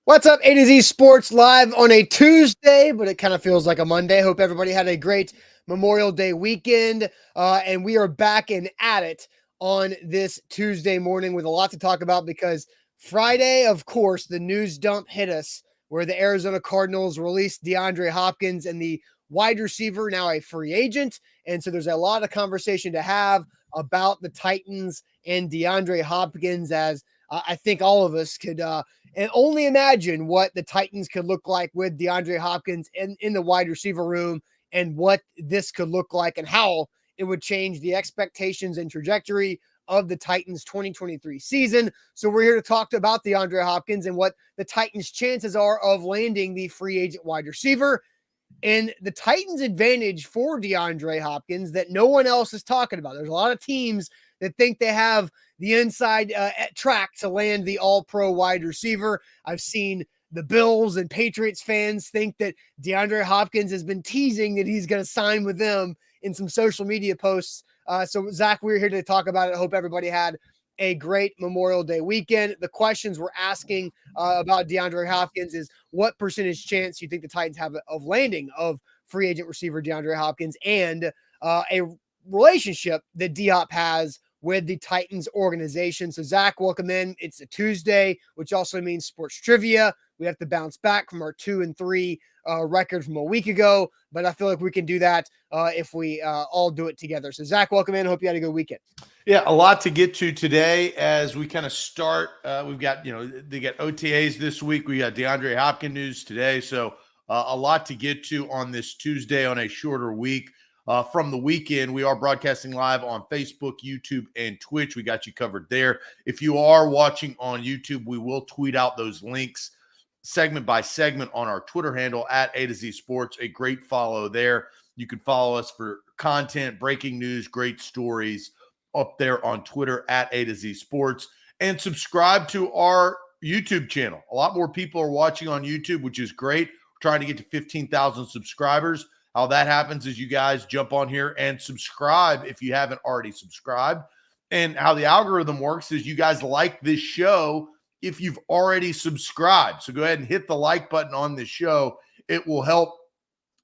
What's up, A to Z Sports live on a Tuesday, but it kind of feels like a Monday. Hope everybody had a great Memorial Day weekend, and we are back and at it on this Tuesday morning with a lot to talk about because Friday, of course, the news dump hit us where the Arizona Cardinals released Deandre Hopkins and the wide receiver, now a free agent. And so there's a lot of conversation to have about the Titans and Deandre Hopkins, as I think all of us could and only imagine what the Titans could look like with DeAndre Hopkins in the wide receiver room and what this could look like and how it would change the expectations and trajectory of the Titans 2023 season. So we're here to talk about DeAndre Hopkins and what the Titans' chances are of landing the free agent wide receiver. And the Titans' advantage for DeAndre Hopkins that no one else is talking about. There's a lot of teams that think they have the inside track to land the all-pro wide receiver. I've seen the Bills and Patriots fans think that DeAndre Hopkins has been teasing that he's going to sign with them in some social media posts. So, Zach, we're here to talk about it. I hope everybody had a great Memorial Day weekend. The questions we're asking about DeAndre Hopkins is what percentage chance you think the Titans have of landing of free agent receiver DeAndre Hopkins, and a relationship that D-Hop has with the Titans organization. So, Zach, welcome in. It's a Tuesday, which also means sports trivia. We have to bounce back from our 2-3 record from a week ago, but I feel like we can do that if we all do it together. So, Zach, welcome in. Hope you had a good weekend. Yeah, a lot to get to today as we kind of start. We've got, they got OTAs this week. We got DeAndre Hopkins news today. So a lot to get to on this Tuesday on a shorter week. From the weekend, we are broadcasting live on Facebook, YouTube, and Twitch. We got you covered there. If you are watching on YouTube, we will tweet out those links segment by segment on our Twitter handle at A to Z Sports. A great follow there. You can follow us for content, breaking news, great stories up there on Twitter at A to Z Sports, and subscribe to our YouTube channel. A lot more people are watching on YouTube, which is great. We're trying to get to 15,000 subscribers. How that happens is you guys jump on here and subscribe if you haven't already subscribed. And how the algorithm works is you guys like this show if you've already subscribed. So go ahead and hit the like button on this show. It will help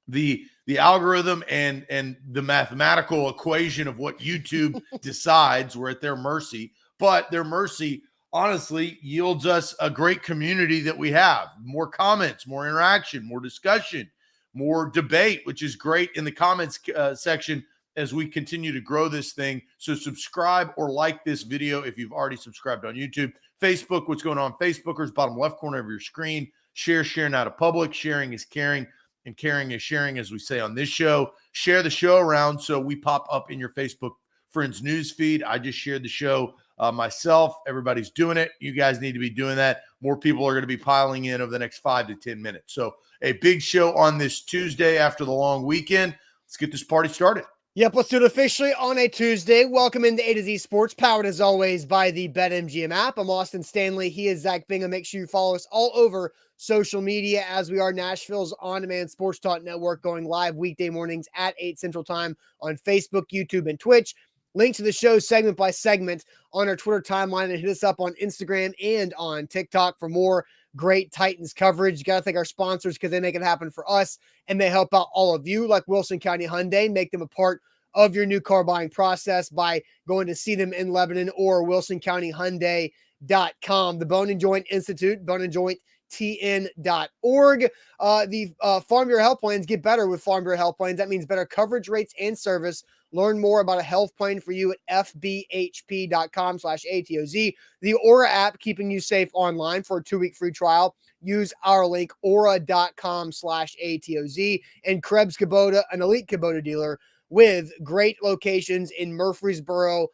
the algorithm and the mathematical equation of what YouTube decides. We're at their mercy, but their mercy honestly yields us a great community that we have. More comments, more interaction, more discussion, more debate, which is great in the comments section as we continue to grow this thing. So subscribe or like this video if you've already subscribed on YouTube. Facebook, what's going on? Facebookers, bottom left corner of your screen. Sharing out of public. Sharing is caring, and caring is sharing, as we say on this show. Share the show around so we pop up in your Facebook friends news feed. I just shared the show myself. Everybody's doing it. You guys need to be doing that. More people are going to be piling in over the next 5 to 10 minutes. So a big show on this Tuesday after the long weekend. Let's get this party started. Yep, let's do it officially on a Tuesday. Welcome into A to Z Sports, powered as always by the BetMGM app. I'm Austin Stanley. He is Zach Bingham. Make sure you follow us all over social media as we are Nashville's on-demand sports talk network, going live weekday mornings at 8 Central Time on Facebook, YouTube, and Twitch. Link to the show segment by segment on our Twitter timeline, and hit us up on Instagram and on TikTok for more great Titans coverage. You got to thank our sponsors because they make it happen for us and they help out all of you, like Wilson County Hyundai. Make them a part of your new car buying process by going to see them in Lebanon or WilsonCountyHyundai.com. The Bone and Joint Institute, boneandjointtn.org. The Farm Bureau Health Plans get better with Farm Bureau Health Plans. That means better coverage rates and service. Learn more about a health plan for you at fbhp.com/ATOZ. The Aura app, keeping you safe online. For a 2-week free trial, use our link, aura.com/ATOZ. And Krebs Kubota, an elite Kubota dealer with great locations in Murfreesboro,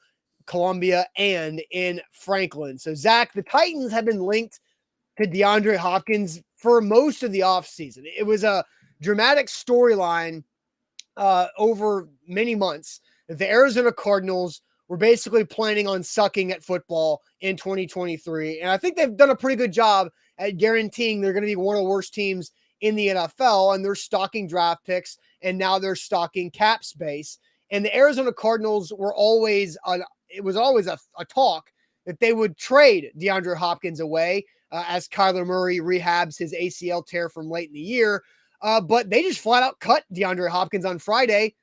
Columbia, and in Franklin. So, Zach, the Titans have been linked to DeAndre Hopkins for most of the offseason. It was a dramatic storyline over many months. The Arizona Cardinals were basically planning on sucking at football in 2023. And I think they've done a pretty good job at guaranteeing they're going to be one of the worst teams in the NFL, and they're stocking draft picks, and now they're stocking cap space. And the Arizona Cardinals were always it was always a talk that they would trade DeAndre Hopkins away as Kyler Murray rehabs his ACL tear from late in the year. But they just flat out cut DeAndre Hopkins on Friday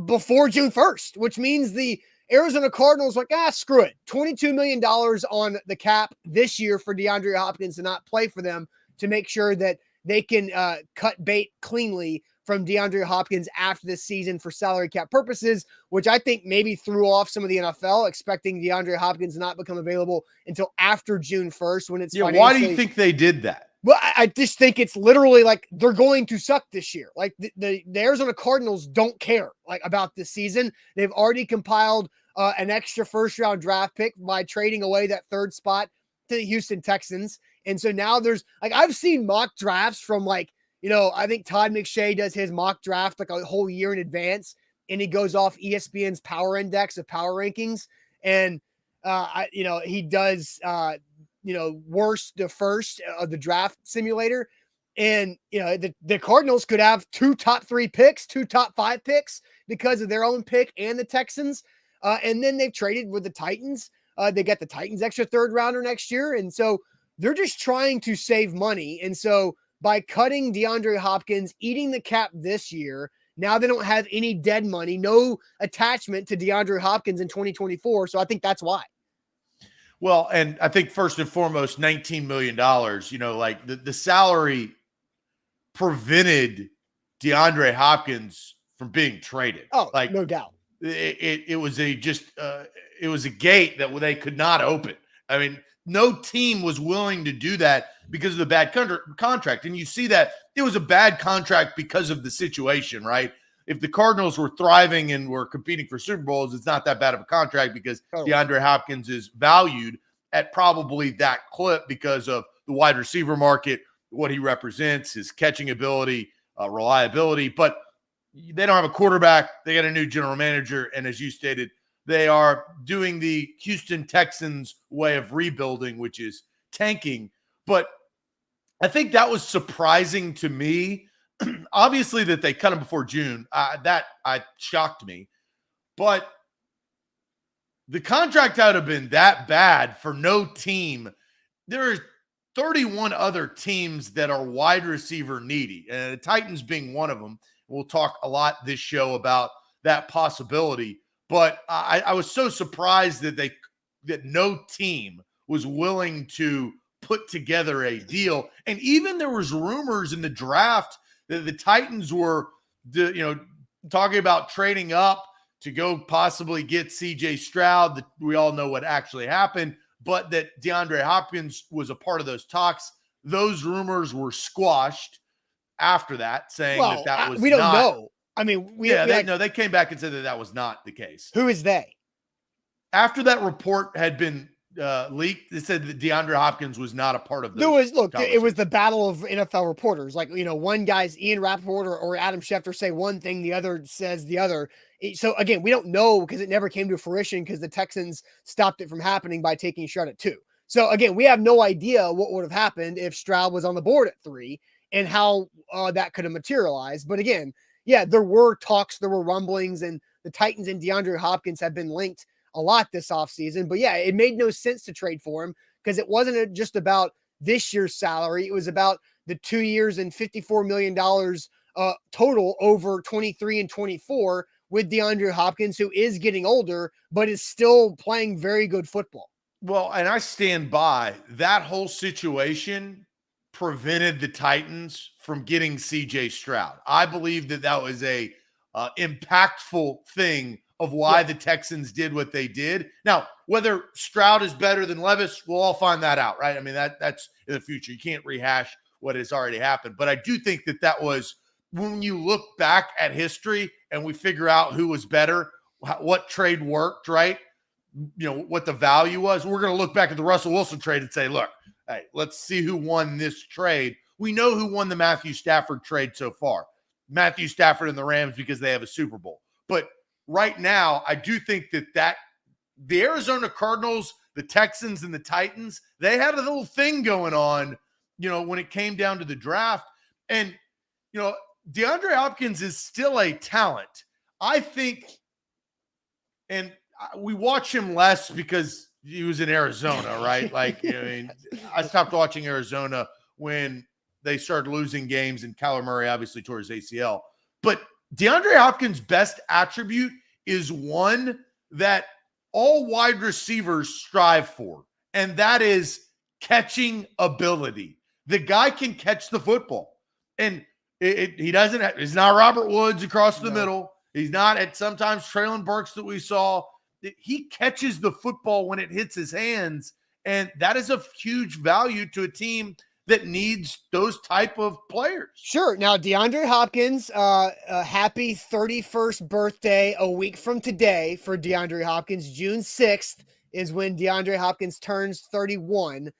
before June 1st, which means the Arizona Cardinals like, screw it. $22 million on the cap this year for DeAndre Hopkins to not play for them to make sure that they can cut bait cleanly from DeAndre Hopkins after this season for salary cap purposes, which I think maybe threw off some of the NFL, expecting DeAndre Hopkins to not become available until after June 1st when it's financially. Why do you think they did that? Well, I just think it's literally like they're going to suck this year. Like the Arizona Cardinals don't care like about this season. They've already compiled an extra first-round draft pick by trading away that third spot to the Houston Texans. And so now there's like I've seen mock drafts from like, I think Todd McShay does his mock draft like a whole year in advance, and he goes off ESPN's power index of power rankings. And he does worst to first of the draft simulator. And, the Cardinals could have 2 top 3 picks, 2 top 5 picks because of their own pick and the Texans. And then they've traded with the Titans. They got the Titans extra 3rd rounder next year. And so they're just trying to save money. And so by cutting DeAndre Hopkins, eating the cap this year, now they don't have any dead money, no attachment to DeAndre Hopkins in 2024. So I think that's why. Well, and I think first and foremost, $19 million, like the salary prevented DeAndre Hopkins from being traded. Oh, like no doubt. It was a gate that they could not open. I mean, no team was willing to do that because of the bad contract. And you see that it was a bad contract because of the situation, right? If the Cardinals were thriving and were competing for Super Bowls, it's not that bad of a contract because DeAndre Hopkins is valued at probably that clip because of the wide receiver market, what he represents, his catching ability, reliability. But they don't have a quarterback. They got a new general manager. And as you stated, they are doing the Houston Texans way of rebuilding, which is tanking. But I think that was surprising to me. Obviously that they cut him before June, that shocked me. But the contract would have been that bad for no team. There are 31 other teams that are wide receiver needy, and the Titans being one of them. We'll talk a lot this show about that possibility. But I was so surprised that no team was willing to put together a deal. And even there was rumors in the draft that the Titans were, talking about trading up to go possibly get C.J. Stroud. We all know what actually happened, but that DeAndre Hopkins was a part of those talks. Those rumors were squashed after that, saying that was we don't know. I mean, they came back and said that was not the case. Who is they? After that report had been leaked, they said that DeAndre Hopkins was not a part of those. It was the battle of NFL reporters. Like, one guy's Ian Rappaport or Adam Schefter say one thing, the other says the other. So again, we don't know because it never came to fruition because the Texans stopped it from happening by taking Stroud at 2. So again, we have no idea what would have happened if Stroud was on the board at 3 and how that could have materialized. But again, there were talks, there were rumblings, and the Titans and DeAndre Hopkins have been linked a lot this offseason. But it made no sense to trade for him because it wasn't just about this year's salary. It was about the 2 years and $54 million total over 23 and 24 with DeAndre Hopkins, who is getting older, but is still playing very good football. Well, and I stand by that whole situation prevented the Titans from getting CJ Stroud. I believe that was a impactful thing of why the Texans did what they did. Now, whether Stroud is better than Levis, we'll all find that out, right? I mean, that's in the future. You can't rehash what has already happened. But I do think that was, when you look back at history and we figure out who was better, what trade worked, right? What the value was. We're going to look back at the Russell Wilson trade and say, look, hey, let's see who won this trade. We know who won the Matthew Stafford trade so far. Matthew Stafford and the Rams because they have a Super Bowl. But right now, I do think that the Arizona Cardinals, the Texans, and the Titans, they had a little thing going on, when it came down to the draft. And, DeAndre Hopkins is still a talent. I think, and we watch him less because he was in Arizona, right? Like, I mean, I stopped watching Arizona when they started losing games, and Kyler Murray obviously tore his ACL. But DeAndre Hopkins' best attribute is one that all wide receivers strive for, and that is catching ability. The guy can catch the football, and he doesn't. He's not Robert Woods across the middle. He's not at sometimes Traylon Burks that we saw. He catches the football when it hits his hands, and that is a huge value to a team that needs those type of players. Sure. Now, DeAndre Hopkins, a happy 31st birthday a week from today for DeAndre Hopkins. June 6th is when DeAndre Hopkins turns 31.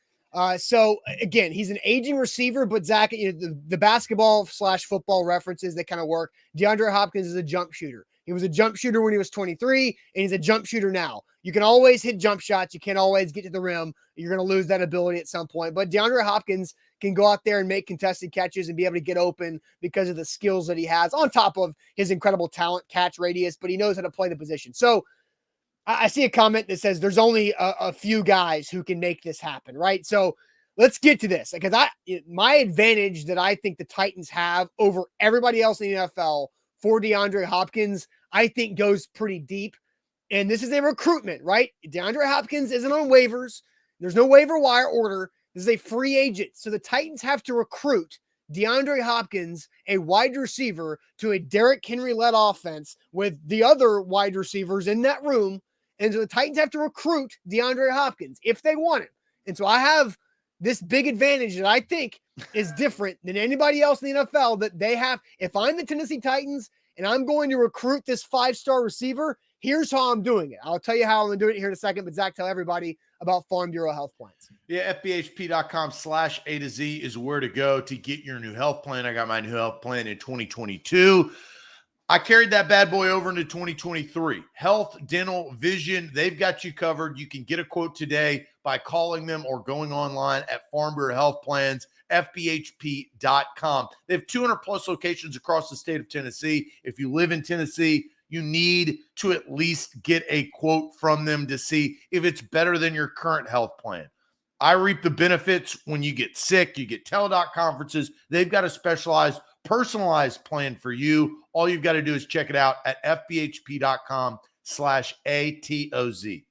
So again, he's an aging receiver, but Zach, the basketball / football references, they kind of work. DeAndre Hopkins is a jump shooter. He was a jump shooter when he was 23, and he's a jump shooter now. You can always hit jump shots. You can't always get to the rim. You're going to lose that ability at some point. But DeAndre Hopkins can go out there and make contested catches and be able to get open because of the skills that he has, on top of his incredible talent, catch radius, but he knows how to play the position. So I see a comment that says there's only a few guys who can make this happen, right? So let's get to this, because my advantage that I think the Titans have over everybody else in the NFL for DeAndre Hopkins, I think goes pretty deep. And this is a recruitment, right? DeAndre Hopkins isn't on waivers. There's no waiver wire order. This is a free agent. So the Titans have to recruit DeAndre Hopkins, a wide receiver, to a Derrick Henry-led offense with the other wide receivers in that room. And so the Titans have to recruit DeAndre Hopkins if they want him. And so I have this big advantage that I think is different than anybody else in the NFL that they have. If I'm the Tennessee Titans and I'm going to recruit this 5-star receiver, here's how I'm doing it. I'll tell you how I'm going to do it here in a second, but Zach, tell everybody about Farm Bureau health plans. Yeah, FBHP.com/A to Z is where to go to get your new health plan. I got my new health plan in 2022. I carried that bad boy over into 2023. Health, dental, vision, they've got you covered. You can get a quote today by calling them or going online at Farm Bureau Health Plans, FBHP.com. They have 200 plus locations across the state of Tennessee. If you live in Tennessee, you need to at least get a quote from them to see if it's better than your current health plan. I reap the benefits when you get sick. You get teledoc conferences. They've got a specialized, personalized plan for you. All you've got to do is check it out at FBHP.com/ATOZ.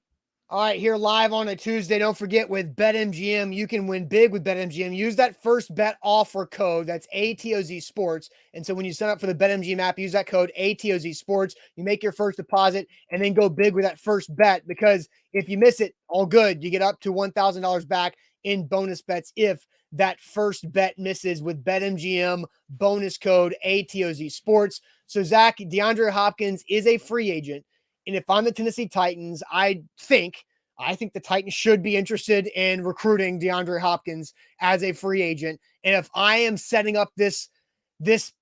All right, here live on a Tuesday. Don't forget, with BetMGM, you can win big with BetMGM. Use that first bet offer code. That's ATOZ Sports. And so when you sign up for the BetMGM app, use that code ATOZ Sports. You make your first deposit and then go big with that first bet, because if you miss it, all good. You get up to $1,000 back in bonus bets if that first bet misses with BetMGM, bonus code ATOZ Sports. So, Zach, DeAndre Hopkins is a free agent. And if I'm the Tennessee Titans, I think the Titans should be interested in recruiting DeAndre Hopkins as a free agent. And if I am setting up this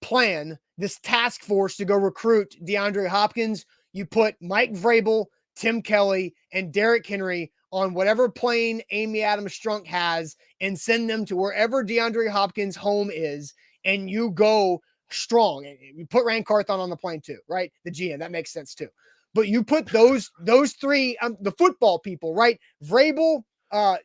plan, this task force to go recruit DeAndre Hopkins, you put Mike Vrabel, Tim Kelly, and Derrick Henry on whatever plane Amy Adams Strunk has and send them to wherever DeAndre Hopkins' home is, and you go strong. And you put Rand Carthon on the plane too, right? The GM, that makes sense too. But you put those three, the football people, right? Vrabel,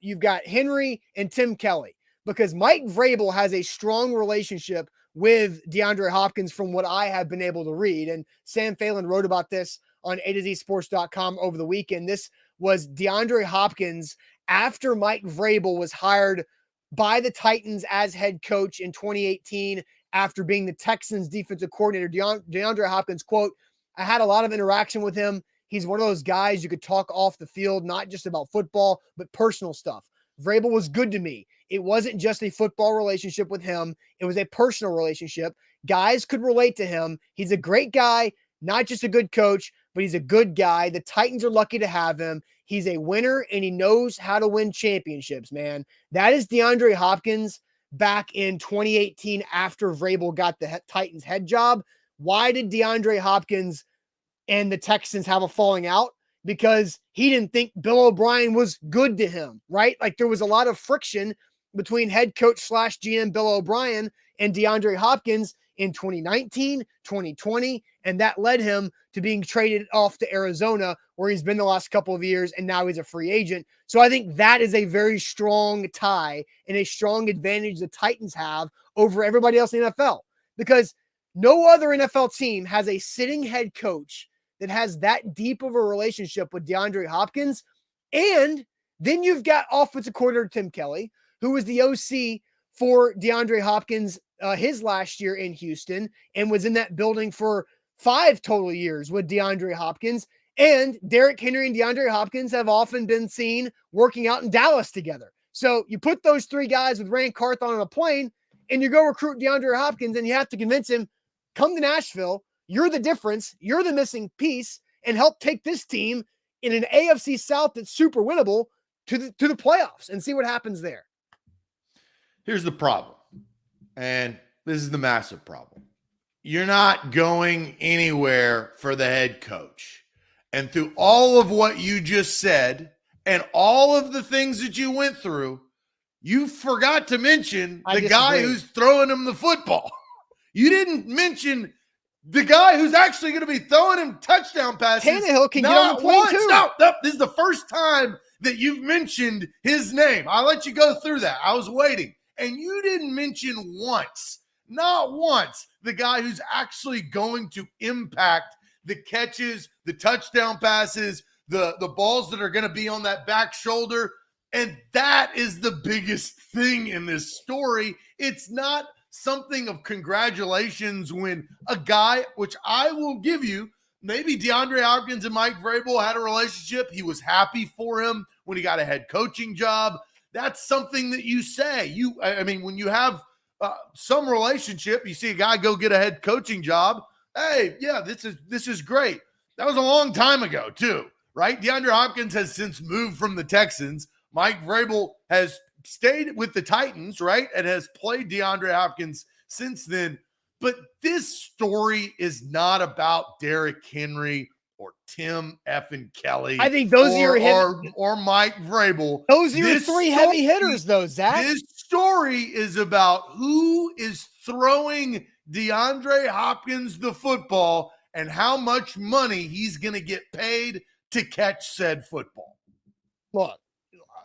you've got Henry and Tim Kelly, because Mike Vrabel has a strong relationship with DeAndre Hopkins from what I have been able to read. And Sam Phelan wrote about this on AtoZSports.com over the weekend. This was DeAndre Hopkins after Mike Vrabel was hired by the Titans as head coach in 2018 after being the Texans defensive coordinator. DeAndre Hopkins, quote, "I had a lot of interaction with him. He's one of those guys you could talk off the field, not just about football, but personal stuff. Vrabel was good to me. It wasn't just a football relationship with him. It was a personal relationship. Guys could relate to him. He's a great guy, not just a good coach, but he's a good guy. The Titans are lucky to have him. He's a winner, and he knows how to win championships, man." That is DeAndre Hopkins back in 2018 after Vrabel got the Titans head job. Why did DeAndre Hopkins and the Texans have a falling out? Because he didn't think Bill O'Brien was good to him, right? Like, there was a lot of friction between head coach / GM Bill O'Brien and DeAndre Hopkins, in 2019, 2020, and that led him to being traded off to Arizona, where he's been the last couple of years, and now he's a free agent. So I think that is a very strong tie and a strong advantage the Titans have over everybody else in the NFL, because no other NFL team has a sitting head coach that has that deep of a relationship with DeAndre Hopkins. And then you've got offensive coordinator Tim Kelly, who was the OC for DeAndre Hopkins his last year in Houston and was in that building for 5 total years with DeAndre Hopkins. And Derrick Henry and DeAndre Hopkins have often been seen working out in Dallas together. So you put those 3 guys with Rand Carthon on a plane and you go recruit DeAndre Hopkins, and you have to convince him, come to Nashville. You're the difference. You're the missing piece, and help take this team in an AFC South that's super winnable to the playoffs and see what happens there. Here's the problem, and this is the massive problem. You're not going anywhere for the head coach. And through all of what you just said and all of the things that you went through, you forgot to mention the guy who's throwing him the football. You didn't mention the guy who's actually going to be throwing him touchdown passes. Tannehill can get on the plane too. No, this is the first time that you've mentioned his name. I'll let you go through that. I was waiting. And you didn't mention once, not once, the guy who's actually going to impact the catches, the touchdown passes, the balls that are going to be on that back shoulder. And that is the biggest thing in this story. It's not something of congratulations when a guy, which I will give you, maybe DeAndre Hopkins and Mike Vrabel had a relationship. He was happy for him when he got a head coaching job. That's something that you say. I mean, when you have some relationship, you see a guy go get a head coaching job. Hey, yeah, this is great. That was a long time ago too, right? DeAndre Hopkins has since moved from the Texans. Mike Vrabel has stayed with the Titans, right? And has played DeAndre Hopkins since then. But this story is not about Derrick Henry or Tim effing Kelly. I think those are your or Mike Vrabel. Those are your 3 heavy hitters, though, Zach. This story is about who is throwing DeAndre Hopkins the football and how much money he's going to get paid to catch said football. Look,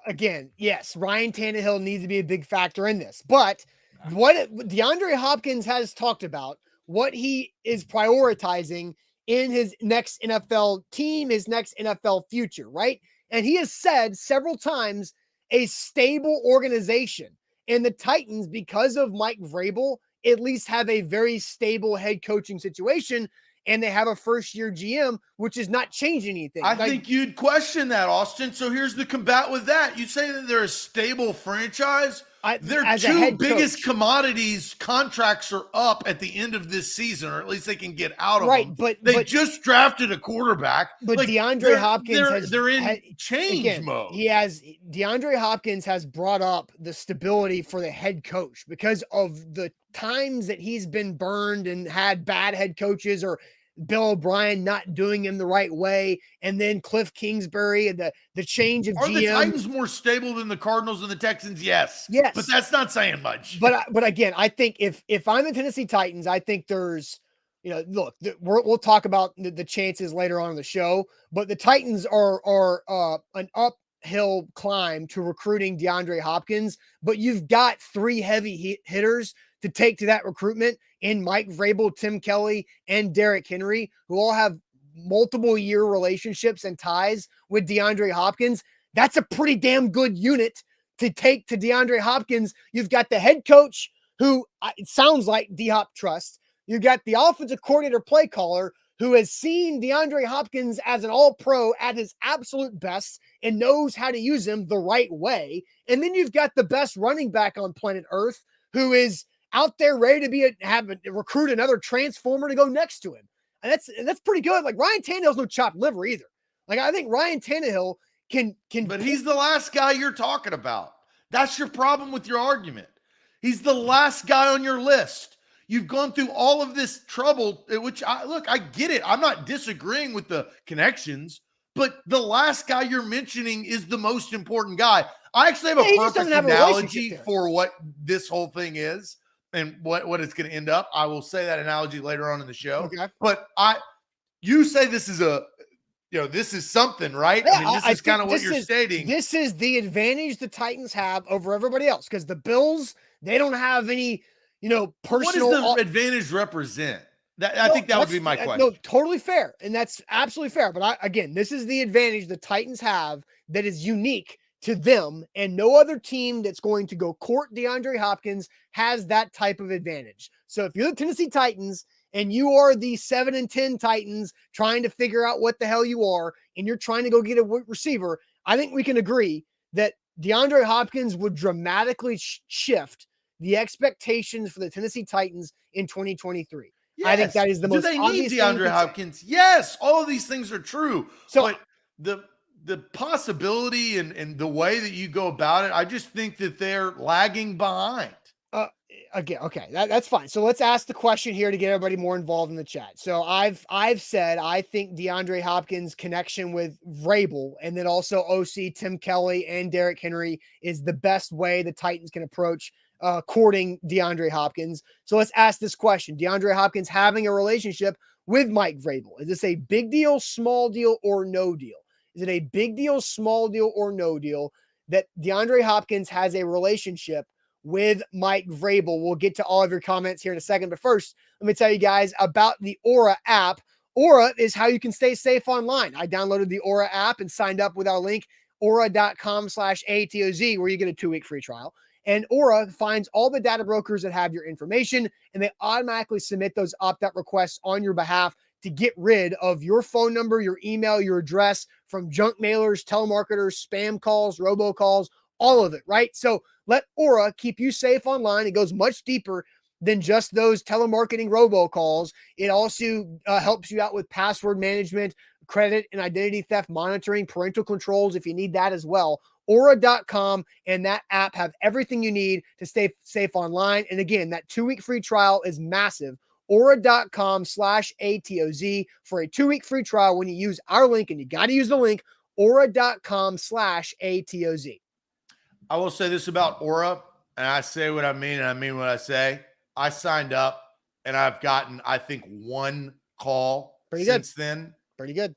again, yes, Ryan Tannehill needs to be a big factor in this. But what DeAndre Hopkins has talked about, what he is prioritizing in his next NFL team, his next NFL future, right? And he has said several times a stable organization. And the Titans, because of Mike Vrabel, at least have a very stable head coaching situation. And they have a first-year GM, which is not changing anything. I think you'd question that, Austin. So here's the combat with that. You say that they're a stable franchise. Their 2 biggest commodities contracts are up at the end of this season, or at least they can get out of them. But they just drafted a quarterback. But like, DeAndre Hopkins they're in change mode. DeAndre Hopkins has brought up the stability for the head coach because of the times that he's been burned and had bad head coaches, or Bill O'Brien not doing him the right way, and then Cliff Kingsbury and the change of GM. Are the Titans more stable than the Cardinals and the Texans? Yes. But that's not saying much. But again, I think if I'm the Tennessee Titans, I think there's, look, we'll talk about the chances later on in the show, but the Titans are an uphill climb to recruiting DeAndre Hopkins, but you've got 3 heavy hitters to take to that recruitment in Mike Vrabel, Tim Kelly, and Derrick Henry, who all have multiple year relationships and ties with DeAndre Hopkins. That's a pretty damn good unit to take to DeAndre Hopkins. You've got the head coach, who it sounds like D-Hop trusts. You've got the offensive coordinator, play caller, who has seen DeAndre Hopkins as an all-pro at his absolute best and knows how to use him the right way. And then you've got the best running back on planet Earth, who is out there ready to recruit another transformer to go next to him. And that's pretty good. Like, Ryan Tannehill's no chopped liver either. Like, I think Ryan Tannehill can. But he's the last guy you're talking about. That's your problem with your argument. He's the last guy on your list. You've gone through all of this trouble, which I get it. I'm not disagreeing with the connections, but the last guy you're mentioning is the most important guy. I actually have a perfect analogy for what this whole thing is. and what it's going to end up. I will say that analogy later on in the show. Okay. But you say this is this is something, right? Yeah, I mean, this is kind of what you're stating. This is the advantage the Titans have over everybody else because the Bills, they don't have any, personal. What does the advantage represent? I think that would be my question. No, totally fair. And that's absolutely fair. But again, this is the advantage the Titans have that is unique to them. And no other team that's going to go court DeAndre Hopkins has that type of advantage. So if you're the Tennessee Titans and you are the 7-10 Titans trying to figure out what the hell you are, and you're trying to go get a receiver, I think we can agree that DeAndre Hopkins would dramatically shift the expectations for the Tennessee Titans in 2023. Yes. I think that is the most obvious. Do they need DeAndre Hopkins? Yes, all of these things are true. So, but the possibility and the way that you go about it, I just think that they're lagging behind. Again, okay, that's fine. So let's ask the question here to get everybody more involved in the chat. So I've said I think DeAndre Hopkins' connection with Vrabel and then also OC Tim Kelly and Derrick Henry is the best way the Titans can approach courting DeAndre Hopkins. So let's ask this question: DeAndre Hopkins having a relationship with Mike Vrabel, is this a big deal, small deal, or no deal? Is it a big deal, small deal, or no deal that DeAndre Hopkins has a relationship with Mike Vrabel? We'll get to all of your comments here in a second. But first, let me tell you guys about the Aura app. Aura is how you can stay safe online. I downloaded the Aura app and signed up with our link, aura.com/ATOZ, where you get a 2-week free trial. And Aura finds all the data brokers that have your information, and they automatically submit those opt-out requests on your behalf to get rid of your phone number, your email, your address from junk mailers, telemarketers, spam calls, robocalls, all of it, right? So let Aura keep you safe online. It goes much deeper than just those telemarketing robocalls. It also helps you out with password management, credit and identity theft monitoring, parental controls if you need that as well. Aura.com and that app have everything you need to stay safe online. And again, that 2-week free trial is massive. Aura.com/ATOZ for a 2-week free trial when you use our link, and you got to use the link, Aura.com/ATOZ. I will say this about Aura, and I say what I mean, and I mean what I say. I signed up, and I've gotten, I think, 1 call since then. Pretty good.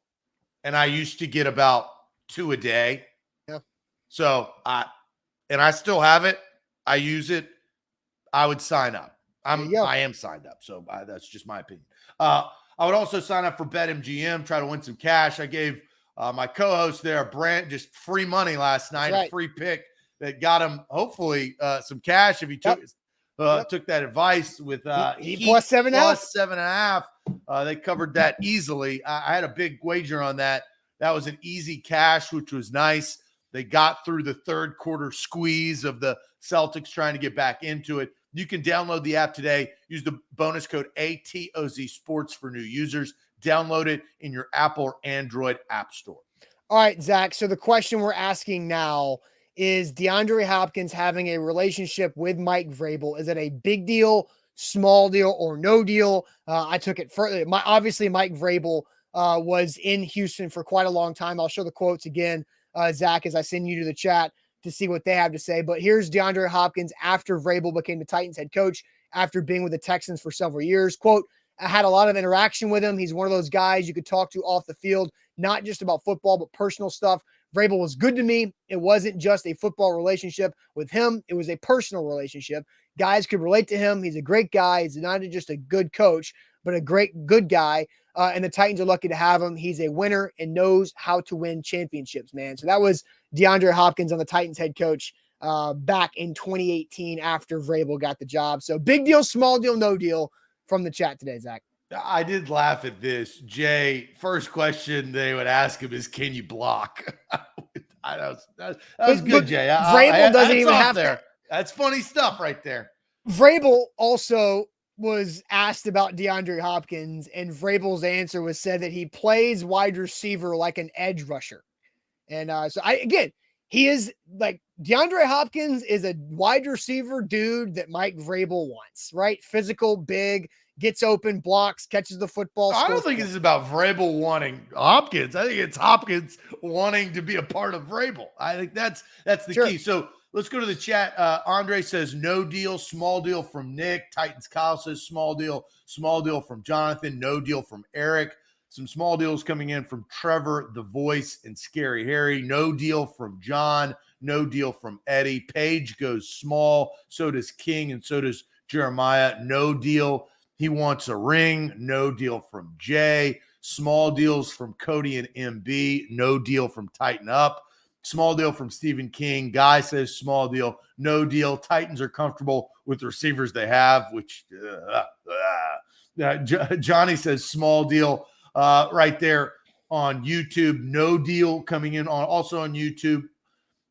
And I used to get about 2 a day. Yeah. So I still have it. I use it. I would sign up. I am signed up. So that's just my opinion. I would also sign up for BetMGM, try to win some cash. I gave my co-host there, Brant, just free money last night, a free pick that got him hopefully some cash if he took that advice with Heat plus 7.5. They covered that easily. I had a big wager on that. That was an easy cash, which was nice. They got through the third quarter squeeze of the Celtics trying to get back into it. You can download the app today. Use the bonus code ATOZ Sports for new users. Download it in your Apple or Android app store. All right, Zach. So the question we're asking now is DeAndre Hopkins having a relationship with Mike Vrabel. Is it a big deal, small deal, or no deal? I took it further. Obviously, Mike Vrabel was in Houston for quite a long time. I'll show the quotes again, Zach, as I send you to the chat to see what they have to say. But here's DeAndre Hopkins after Vrabel became the Titans head coach after being with the Texans for several years. Quote, I had a lot of interaction with him. He's one of those guys you could talk to off the field, not just about football, but personal stuff. Vrabel was good to me. It wasn't just a football relationship with him. It was a personal relationship. Guys could relate to him. He's a great guy. He's not just a good coach, but a good guy. And the Titans are lucky to have him. He's a winner and knows how to win championships, man. So that was DeAndre Hopkins on the Titans head coach back in 2018 after Vrabel got the job. So big deal, small deal, no deal from the chat today, Zach. I did laugh at this. Jay, first question they would ask him is, can you block? That was good, Jay. Vrabel doesn't even have there. That's funny stuff right there. Vrabel also was asked about DeAndre Hopkins, and Vrabel's answer was said that he plays wide receiver like an edge rusher. And he is like DeAndre Hopkins is a wide receiver dude that Mike Vrabel wants, right? Physical, big, gets open, blocks, catches the football. I don't think this is about Vrabel wanting Hopkins. I think it's Hopkins wanting to be a part of Vrabel. I think that's the key. So Let's go to the chat. Andre says no deal, small deal from Nick. Titans Kyle says small deal from Jonathan, no deal from Eric. Some small deals coming in from Trevor, The Voice, and Scary Harry. No deal from John, no deal from Eddie. Paige goes small, so does King, and so does Jeremiah. No deal. He wants a ring. No deal from Jay. Small deals from Cody and MB. No deal from Tighten Up. Small deal from Stephen King. Guy says small deal. No deal. Titans are comfortable with the receivers they have, which Johnny says small deal right there on YouTube. No deal coming in also on YouTube.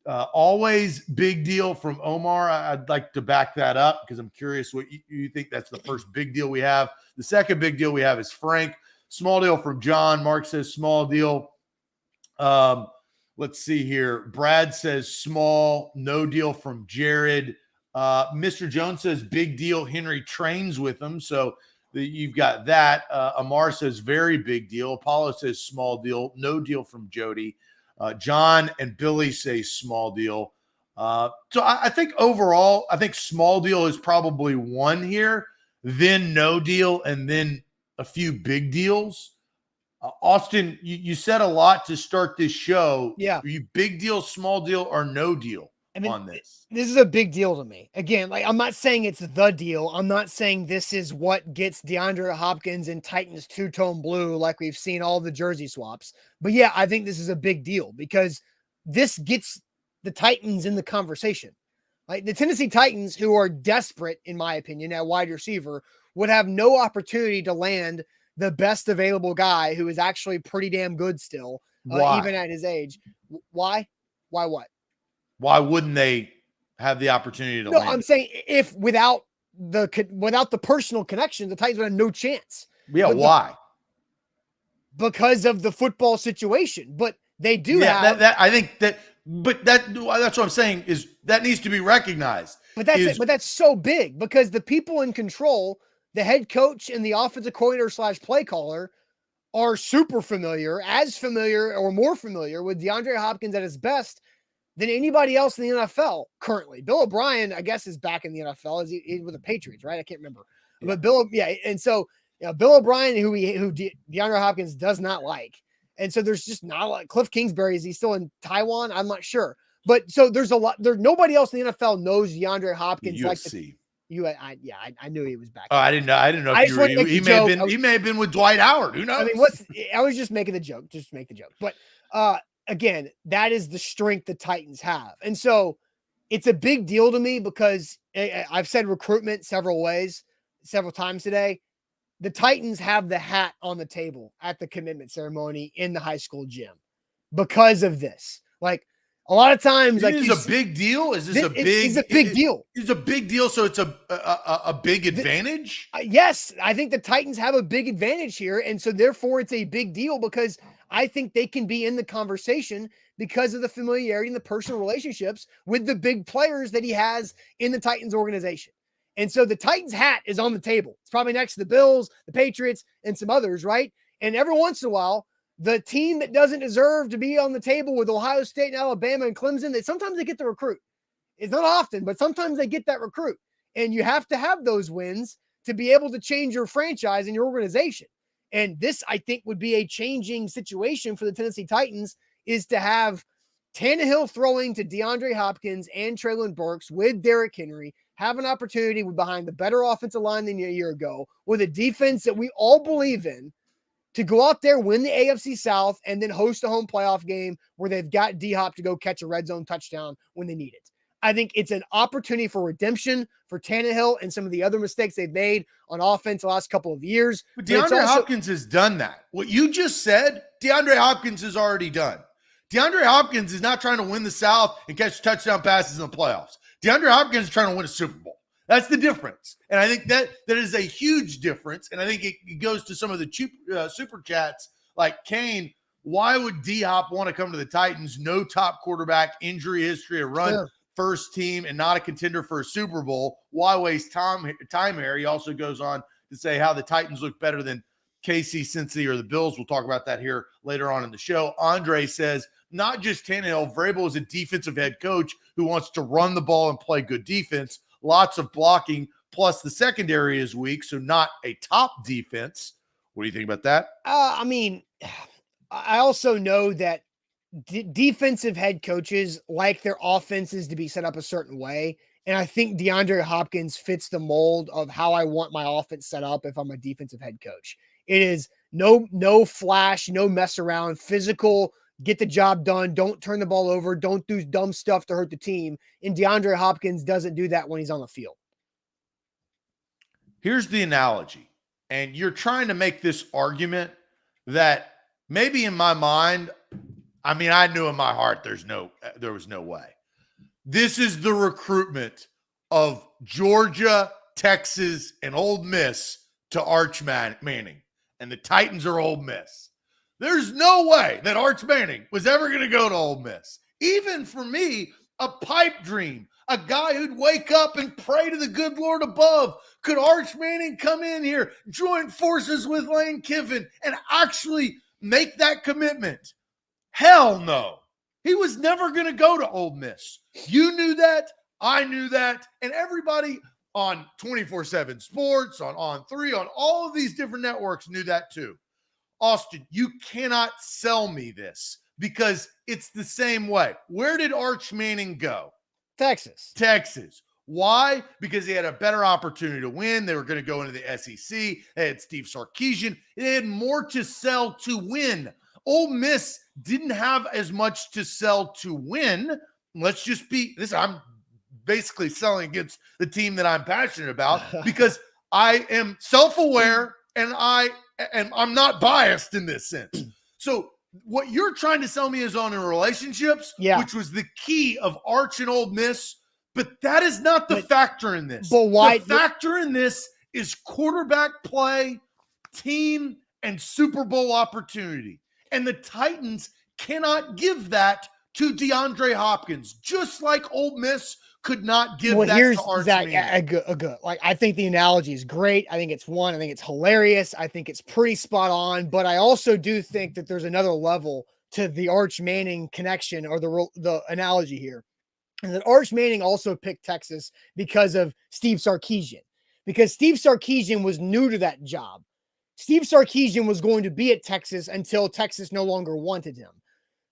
Always big deal from Omar. I'd like to back that up because I'm curious what you think that's the first big deal we have. The second big deal we have is Frank. Small deal from John. Mark says small deal. Let's see here. Brad says small, no deal from Jared. Mr. Jones says big deal. Henry trains with him. So you've got that. Amar says very big deal. Apollo says small deal, no deal from Jody. John and Billy say small deal. So I think overall, I think small deal is probably one here, then no deal, and then a few big deals. Austin, you said a lot to start this show. Yeah. Are you big deal, small deal, or no deal on this? This is a big deal to me. Again, like I'm not saying it's the deal. I'm not saying this is what gets DeAndre Hopkins and Titans two-tone blue like we've seen all the jersey swaps. But yeah, I think this is a big deal because this gets the Titans in the conversation. Like the Tennessee Titans, who are desperate, in my opinion, at wide receiver, would have no opportunity to land the best available guy who is actually pretty damn good still, even at his age. Why? Why what? Why wouldn't they have the opportunity to land? I'm saying if without the personal connection, the Titans would have no chance. Yeah, why? Because of the football situation. But they do have that. I think that. But that's what I'm saying is that needs to be recognized. But that's it. But that's so big because the people in control, the head coach and the offensive coordinator / play caller, are super familiar, as familiar or more familiar with DeAndre Hopkins at his best than anybody else in the NFL currently. Bill O'Brien, I guess, is back in the NFL. Is he with the Patriots, right? I can't remember. Yeah. But and so Bill O'Brien, who DeAndre Hopkins does not like. And so there's just not a lot. Cliff Kingsbury, is he still in Taiwan? I'm not sure. But so there's a lot. Nobody else in the NFL knows DeAndre Hopkins like the I knew he was back. Oh, I didn't know if you were. He may have been with Dwight Howard. Who knows? I mean, I was just making the joke, But again, that is the strength the Titans have, and so it's a big deal to me because I've said recruitment several times today. The Titans have the hat on the table at the commitment ceremony in the high school gym because of this. Like a lot of times, like it's a big deal. Is this a big? It's a big deal. It's a big deal. So it's a big advantage. Yes, I think the Titans have a big advantage here, and so therefore it's a big deal because I think they can be in the conversation because of the familiarity and the personal relationships with the big players that he has in the Titans organization. And so the Titans hat is on the table. It's probably next to the Bills, the Patriots, and some others, right? And every once in a while, the team that doesn't deserve to be on the table with Ohio State and Alabama and Clemson, that sometimes they get the recruit. It's not often, but sometimes they get that recruit. And you have to have those wins to be able to change your franchise and your organization. And this, I think, would be a changing situation for the Tennessee Titans, is to have Tannehill throwing to DeAndre Hopkins and Treylon Burks with Derrick Henry, have an opportunity behind the better offensive line than a year ago, with a defense that we all believe in, to go out there, win the AFC South, and then host a home playoff game where they've got D-Hop to go catch a red zone touchdown when they need it. I think it's an opportunity for redemption for Tannehill and some of the other mistakes they've made on offense the last couple of years. But DeAndre Hopkins has done that. What you just said, DeAndre Hopkins has already done. DeAndre Hopkins is not trying to win the South and catch touchdown passes in the playoffs. DeAndre Hopkins is trying to win a Super Bowl. That's the difference. And I think that is a huge difference. And I think it goes to some of the super chats like Kane. Why would D-Hop want to come to the Titans? No top quarterback, injury history, a run first team, and not a contender for a Super Bowl. Why waste time here? He also goes on to say how the Titans look better than KC, Cincy, or the Bills. We'll talk about that here later on in the show. Andre says, not just Tannehill, Vrabel is a defensive head coach who wants to run the ball and play good defense. Lots of blocking, plus the secondary is weak, so not a top defense. What do you think about that? I mean, I also know that defensive head coaches like their offenses to be set up a certain way. And I think DeAndre Hopkins fits the mold of how I want my offense set up if I'm a defensive head coach. It is no flash, no mess around, physical, get the job done, don't turn the ball over, don't do dumb stuff to hurt the team. And DeAndre Hopkins doesn't do that when he's on the field. Here's the analogy. And you're trying to make this argument that maybe in my mind, I mean, I knew in my heart there was no way. This is the recruitment of Georgia, Texas, and Ole Miss to Arch Manning. And the Titans are Ole Miss. There's no way that Arch Manning was ever going to go to Ole Miss. Even for me, a pipe dream, a guy who'd wake up and pray to the good Lord above. Could Arch Manning come in here, join forces with Lane Kiffin, and actually make that commitment? Hell no. He was never going to go to Ole Miss. You knew that. I knew that. And everybody on 24/7 Sports, on On3, on all of these different networks knew that too. Austin, you cannot sell me this because it's the same way. Where did Arch Manning go? Texas. Why? Because he had a better opportunity to win. They were going to go into the SEC. They had Steve Sarkisian. They had more to sell to win. Ole Miss didn't have as much to sell to win. Let's just be this. I'm basically selling against the team that I'm passionate about because I am self-aware and I'm not biased in this sense. So what you're trying to sell me is on in relationships, which was the key of Arch and Ole Miss. But that is not the factor in this. But why? The factor in this is quarterback play, team, and Super Bowl opportunity. And the Titans cannot give that to DeAndre Hopkins, just like Ole Miss could not give that to Arch Manning. Good. Like, I think the analogy is great. I think it's one. I think it's hilarious. I think it's pretty spot on. But I also do think that there's another level to the Arch Manning connection or the analogy here. And that Arch Manning also picked Texas because of Steve Sarkisian. Because Steve Sarkisian was new to that job. Steve Sarkisian was going to be at Texas until Texas no longer wanted him.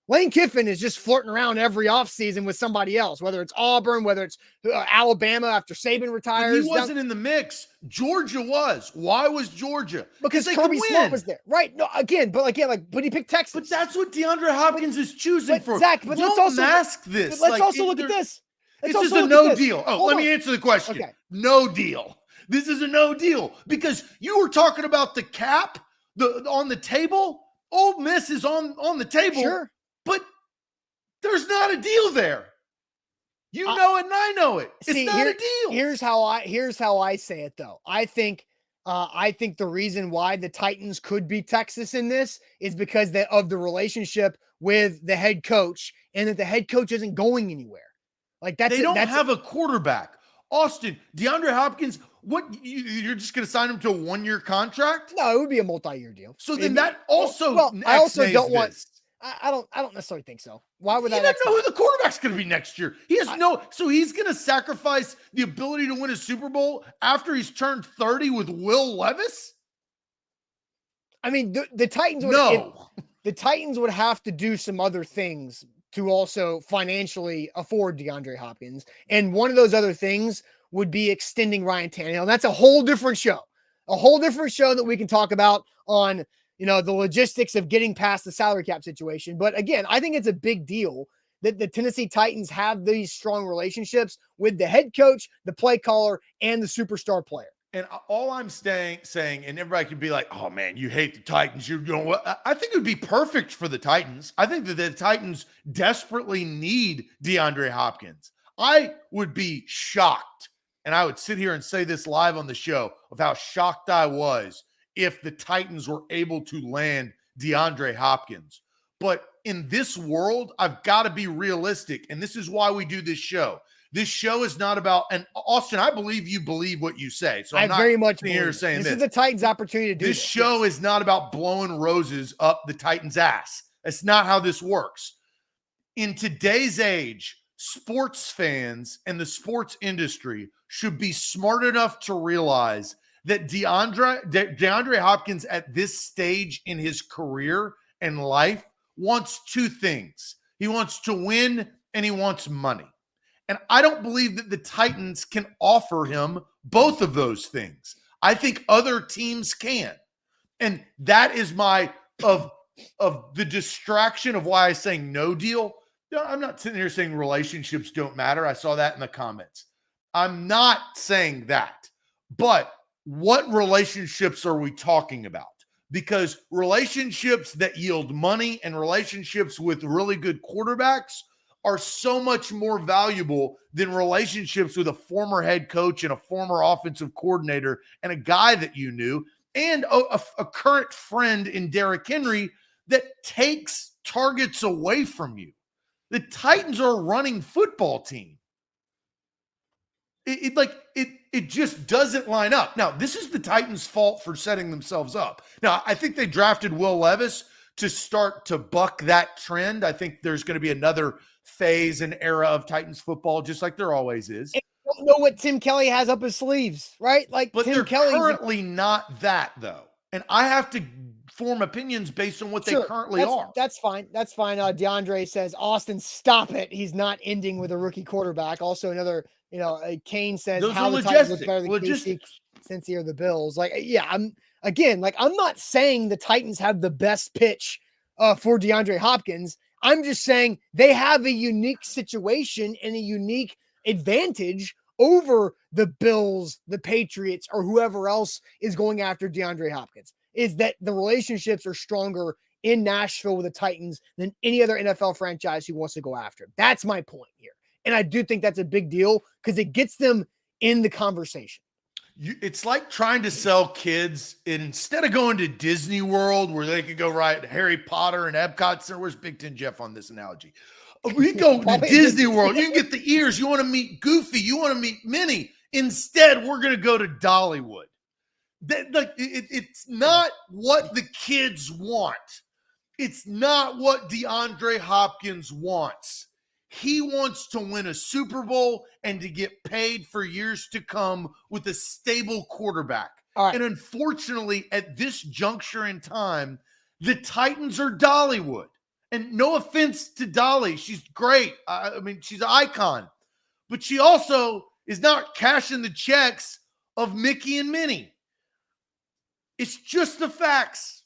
Lane Kiffin is just flirting around every offseason with somebody else, whether it's Auburn, whether it's Alabama after Saban retires. But he wasn't in the mix. Georgia was. Why was Georgia? Because Kirby Smart was there. Right. No, but he picked Texas. But that's what DeAndre Hopkins is choosing for. Zach, but don't let's also mask this. Let's also look at this. This is a no deal. Oh, let me answer the question. Okay. No deal. This is a no deal because you were talking about the cap on the table. Ole Miss is on the table. Sure. But there's not a deal there. You know it and I know it. It's not a deal. Here's how I say it though. I think the reason why the Titans could beat Texas in this is because of the relationship with the head coach and that the head coach isn't going anywhere. Like they don't have a quarterback. Austin, DeAndre Hopkins, you're just going to sign him to a 1-year contract? No, it would be a multi-year deal. So then that also I also don't want. I don't necessarily think so. Why would that? He doesn't know who the quarterback's going to be next year. He has so he's going to sacrifice the ability to win a Super Bowl after he's turned 30 with Will Levis? I mean, the Titans would the Titans would have to do some other things to also financially afford DeAndre Hopkins. And one of those other things would be extending Ryan Tannehill. And that's a whole different show. A whole different show that we can talk about on the logistics of getting past the salary cap situation. But again, I think it's a big deal that the Tennessee Titans have these strong relationships with the head coach, the play caller, and the superstar player. And all I'm saying, and everybody could be like, oh man, you hate the Titans. You know what? I think it would be perfect for the Titans. I think that the Titans desperately need DeAndre Hopkins. I would be shocked, and I would sit here and say this live on the show of how shocked I was if the Titans were able to land DeAndre Hopkins. But in this world, I've got to be realistic, and this is why we do this show. This show is not about, and Austin, I believe you believe what you say. So I'm not very much here saying this is the Titans' opportunity to do this. This show is not about blowing roses up the Titans' ass. That's not how this works. In today's age, sports fans and the sports industry should be smart enough to realize that Deandre Hopkins at this stage in his career and life wants two things. He wants to win and he wants money. And I don't believe that the Titans can offer him both of those things. I think other teams can. And that is my of the distraction of why I'm saying no deal. I'm not sitting here saying relationships don't matter. I saw that in the comments. I'm not saying that. But what relationships are we talking about? Because relationships that yield money and relationships with really good quarterbacks are so much more valuable than relationships with a former head coach and a former offensive coordinator and a guy that you knew and a current friend in Derrick Henry that takes targets away from you. The Titans are a running football team. It just doesn't line up. Now, this is the Titans' fault for setting themselves up. Now, I think they drafted Will Levis to start to buck that trend. I think there's going to be another phase and era of Titans football, just like there always is. I don't know what Tim Kelly has up his sleeves, right? But Tim they're Kelly's currently not that, though. And I have to form opinions based on what they currently are. That's fine. That's fine. DeAndre says, Austin, stop it. He's not ending with a rookie quarterback. Also, another, Kane says, those how are the Titans look logistic. better than KC since he are the Bills. I'm not saying the Titans have the best pitch for DeAndre Hopkins. I'm just saying they have a unique situation and a unique advantage over the Bills, the Patriots, or whoever else is going after DeAndre Hopkins, is that the relationships are stronger in Nashville with the Titans than any other NFL franchise who wants to go after him. That's my point here. And I do think that's a big deal because it gets them in the conversation. It's like trying to sell kids, instead of going to Disney World where they could go ride Harry Potter and Epcot Center. Where's Big Ten Jeff on this analogy? We go to Disney World. You can get the ears. You want to meet Goofy. You want to meet Minnie. Instead, we're going to go to Dollywood. It's not what the kids want. It's not what DeAndre Hopkins wants. He wants to win a Super Bowl and to get paid for years to come with a stable quarterback. Right. And unfortunately, at this juncture in time, the Titans are Dollywood. And no offense to Dolly. She's great. I mean, she's an icon. But she also is not cashing the checks of Mickey and Minnie. It's just the facts.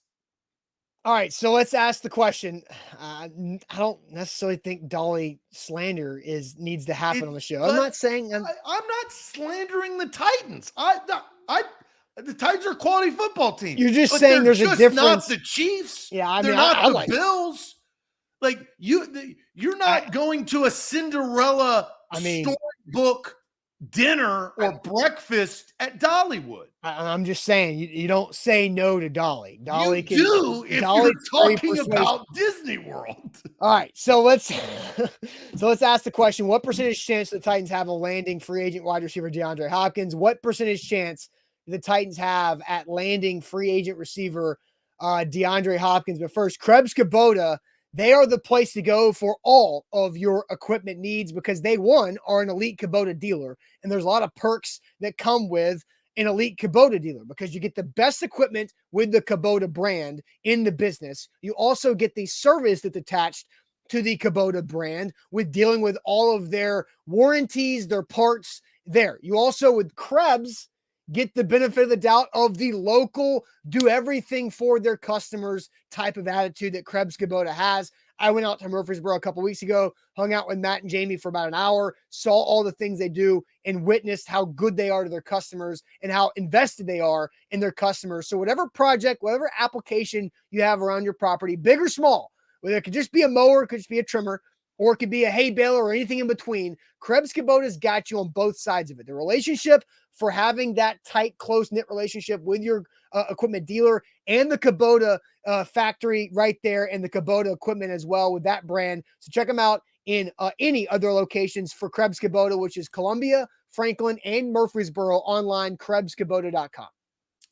All right, so let's ask the question. I don't necessarily think Dolly slander needs to happen on the show. I'm not saying I'm not slandering the Titans. The Titans are a quality football team. You're just saying there's a difference. Not the Chiefs. Yeah, I mean, they're not the Bills. Like you're not going to a Cinderella storybook dinner or breakfast at Dollywood. I'm just saying you don't say no to Dolly. Dolly you do if you're talking about Disney World. All right, so let's ask the question: what percentage chance do the Titans have of landing free agent wide receiver DeAndre Hopkins? What percentage chance do the Titans have at landing free agent receiver DeAndre Hopkins? But first, Krebs Kubota. They are the place to go for all of your equipment needs because they, one, are an elite Kubota dealer. And there's a lot of perks that come with an elite Kubota dealer because you get the best equipment with the Kubota brand in the business. You also get the service that's attached to the Kubota brand with dealing with all of their warranties, their parts there. You also, with Krebs, get the benefit of the doubt of the local, do everything for their customers type of attitude that Krebs Kubota has. I went out to Murfreesboro a couple weeks ago, hung out with Matt and Jamie for about an hour, saw all the things they do, and witnessed how good they are to their customers and how invested they are in their customers. So whatever project, whatever application you have around your property, big or small, whether it could just be a mower, it could just be a trimmer, or it could be a hay baler or anything in between, Krebs Kubota's got you on both sides of it. The relationship for having that tight, close-knit relationship with your equipment dealer and the Kubota factory right there and the Kubota equipment as well with that brand. So check them out in any other locations for Krebs Kubota, which is Columbia, Franklin, and Murfreesboro. Online, KrebsKubota.com.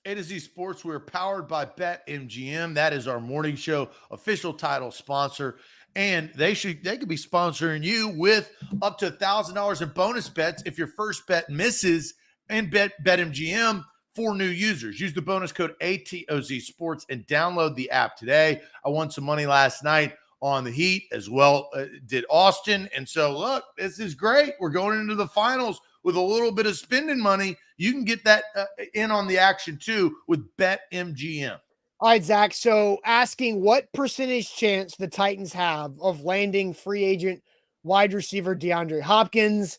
A to Z Sports, we're powered by BetMGM. That is our morning show official title sponsor. And they could be sponsoring you with up to $1,000 in bonus bets if your first bet misses. And BetMGM for new users. Use the bonus code ATOZ Sports and download the app today. I won some money last night on the Heat as well. Did Austin. And so, look, this is great. We're going into the finals with a little bit of spending money. You can get that in on the action too with BetMGM. All right, Zach. So asking what percentage chance the Titans have of landing free agent wide receiver DeAndre Hopkins.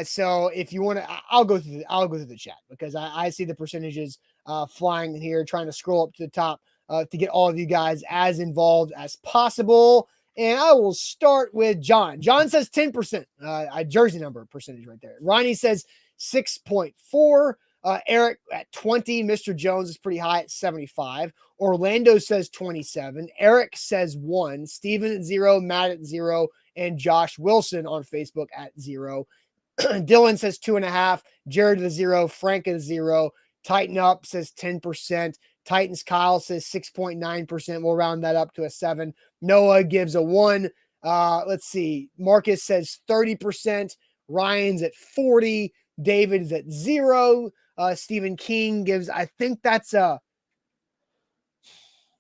So if you want to, I'll go through the chat because I see the percentages flying in here, trying to scroll up to the top to get all of you guys as involved as possible. And I will start with John. John says 10%, a jersey number percentage right there. Ronnie says 6.4. Eric at 20. Mr. Jones is pretty high at 75. Orlando says 27. Eric says 1. Steven at 0. Matt at 0. And Josh Wilson on Facebook at 0. Dylan says 2.5. Jared at 0. Frank at 0. Tighten Up says 10%. Titans Kyle says 6.9%. We'll round that up to a 7. Noah gives a 1. Let's see. Marcus says 30%. Ryan's at 40. David's at 0. Stephen King gives, I think that's a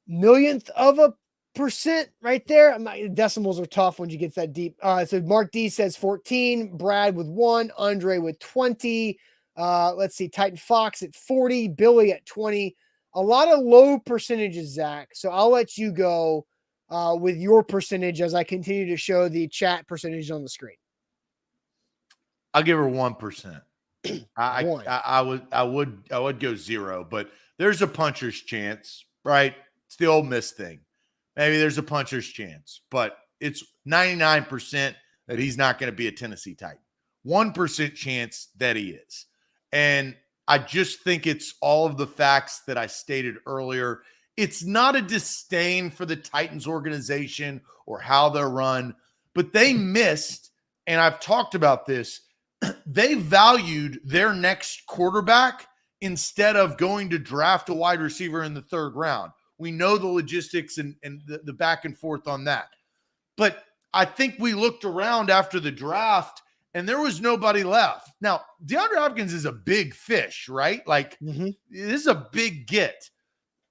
millionth of a percent right there. Decimals are tough when you get that deep. So Mark D says 14. Brad with 1. Andre with 20. Let's see. Titan Fox at 40. Billy at 20. A lot of low percentages, Zach. So I'll let you go with your percentage as I continue to show the chat percentage on the screen. I'll give her 1%. I would go 0, but there's a puncher's chance, right? It's the Ole Miss thing. Maybe there's a puncher's chance, but it's 99% that he's not going to be a Tennessee Titan. 1% chance that he is. And I just think it's all of the facts that I stated earlier. It's not a disdain for the Titans organization or how they're run, but they missed, and I've talked about this, they valued their next quarterback instead of going to draft a wide receiver in the 3rd round. We know the logistics and the back and forth on that. But I think we looked around after the draft and there was nobody left. Now, DeAndre Hopkins is a big fish, right? Like, This is a big get.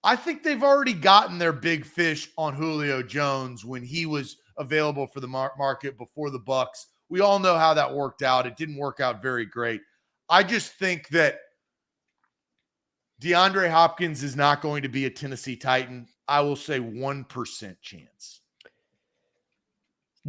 I think they've already gotten their big fish on Julio Jones when he was available for the market before the Bucs. We all know how that worked out. It didn't work out very great. I just think that DeAndre Hopkins is not going to be a Tennessee Titan. I will say 1% chance.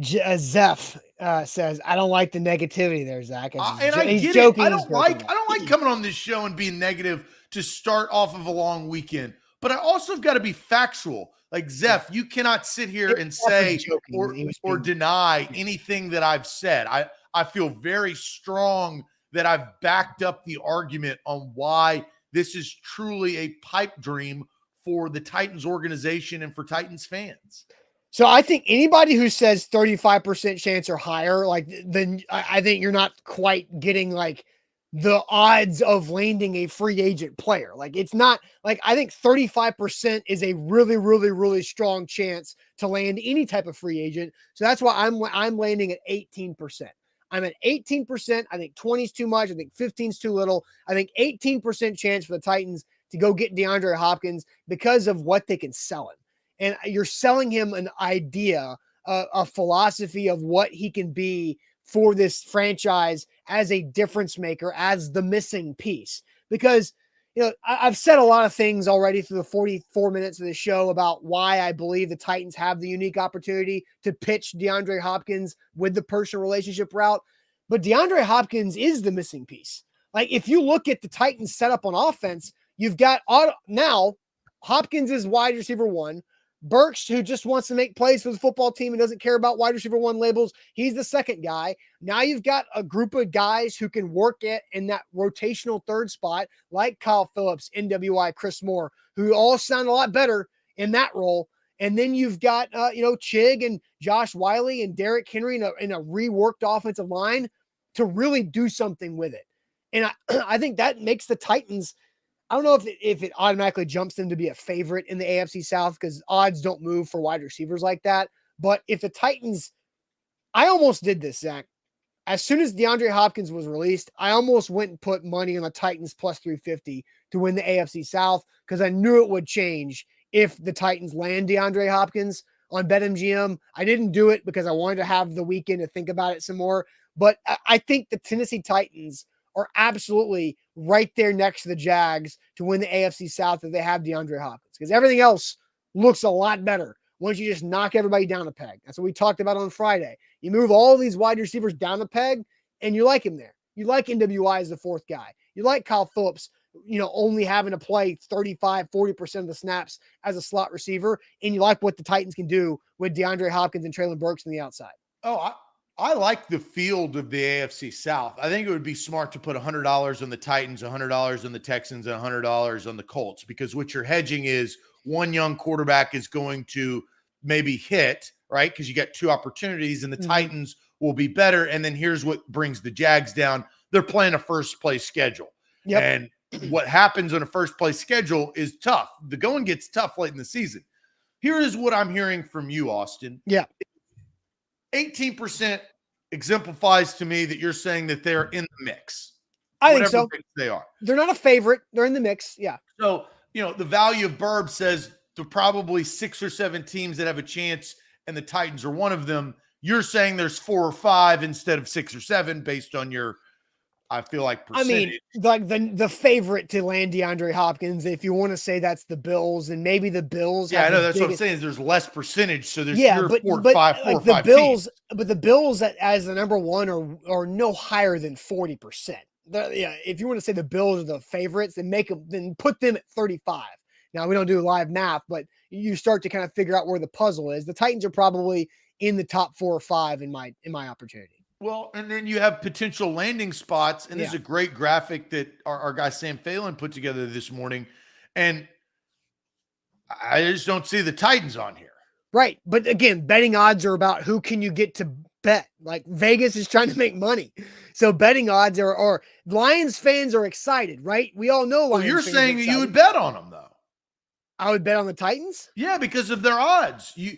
Zeph says, I don't like the negativity there, Zach. And I get it. I don't like coming on this show and being negative to start off of a long weekend. But I also have got to be factual. Like, Zeph, you cannot sit here and say or deny anything that I've said. I feel very strong that I've backed up the argument on why this is truly a pipe dream for the Titans organization and for Titans fans. So I think anybody who says 35% chance or higher, then I think you're not quite getting like the odds of landing a free agent player. Like, it's not like, I think 35% is a really, really, really strong chance to land any type of free agent. So that's why I'm landing at 18%. I'm at 18%. I think 20 is too much. I think 15 is too little. I think 18% chance for the Titans to go get DeAndre Hopkins because of what they can sell him. And you're selling him an idea, a philosophy of what he can be for this franchise as a difference maker, as the missing piece. Because, I've said a lot of things already through the 44 minutes of the show about why I believe the Titans have the unique opportunity to pitch DeAndre Hopkins with the personal relationship route. But DeAndre Hopkins is the missing piece. Like, if you look at the Titans setup on offense, you've got now Hopkins is wide receiver 1. Burks, who just wants to make plays for the football team and doesn't care about wide receiver 1 labels, he's the 2nd guy. Now you've got a group of guys who can work in that rotational 3rd spot, like Kyle Phillips, NWI, Chris Moore, who all sound a lot better in that role. And then you've got, Chig and Josh Wiley and Derrick Henry in a reworked offensive line to really do something with it. And I think that makes the Titans, I don't know if it automatically jumps them to be a favorite in the AFC South because odds don't move for wide receivers like that. But if the Titans, I almost did this, Zach. As soon as DeAndre Hopkins was released, I almost went and put money on the Titans plus 350 to win the AFC South because I knew it would change if the Titans land DeAndre Hopkins on BetMGM. I didn't do it because I wanted to have the weekend to think about it some more. But I think the Tennessee Titans are absolutely right there next to the Jags to win the AFC South if they have DeAndre Hopkins because everything else looks a lot better once you just knock everybody down a peg. That's what we talked about on Friday. You move all these wide receivers down a peg, and you like him there. You like NWI as the fourth guy. You like Kyle Phillips, only having to play 35, 40% of the snaps as a slot receiver, and you like what the Titans can do with DeAndre Hopkins and Treylon Burks on the outside. Oh, I like the field of the AFC South. I think it would be smart to put $100 on the Titans, $100 on the Texans, and $100 on the Colts because what you're hedging is one young quarterback is going to maybe hit, right? Because you got two opportunities and the Titans will be better. And then here's what brings the Jags down. They're playing a first place schedule. Yep. And what happens on a first place schedule is tough. The going gets tough late in the season. Here is what I'm hearing from you, Austin. Yeah. 18% exemplifies to me that you're saying that they're in the mix. I think so. They are. They're not a favorite. They're in the mix. Yeah. So, the value of Burb says there are probably 6 or 7 teams that have a chance, and the Titans are one of them. You're saying there's 4 or 5 instead of 6 or 7 based on your, I feel like, percentage. I mean, like the favorite to land DeAndre Hopkins, if you want to say that's the Bills, and maybe the Bills. Yeah, I know that's what I'm saying. Is there's less percentage, so there's 4 or 5 Bills, teams. But the Bills as the number one are no higher than 40%. If you want to say the Bills are the favorites, then put them at 35. Now we don't do live math, but you start to kind of figure out where the puzzle is. The Titans are probably in the top 4 or 5 in my opportunity. Well, and then you have potential landing spots, and there's a great graphic that our guy Sam Phelan put together this morning, and I just don't see the Titans on here. Right, but again, betting odds are about who can you get to bet. Like Vegas is trying to make money, so betting odds are Lions fans are excited, right? We all know. Well, you're saying you would bet on them, though. I would bet on the Titans. Yeah, because of their odds. You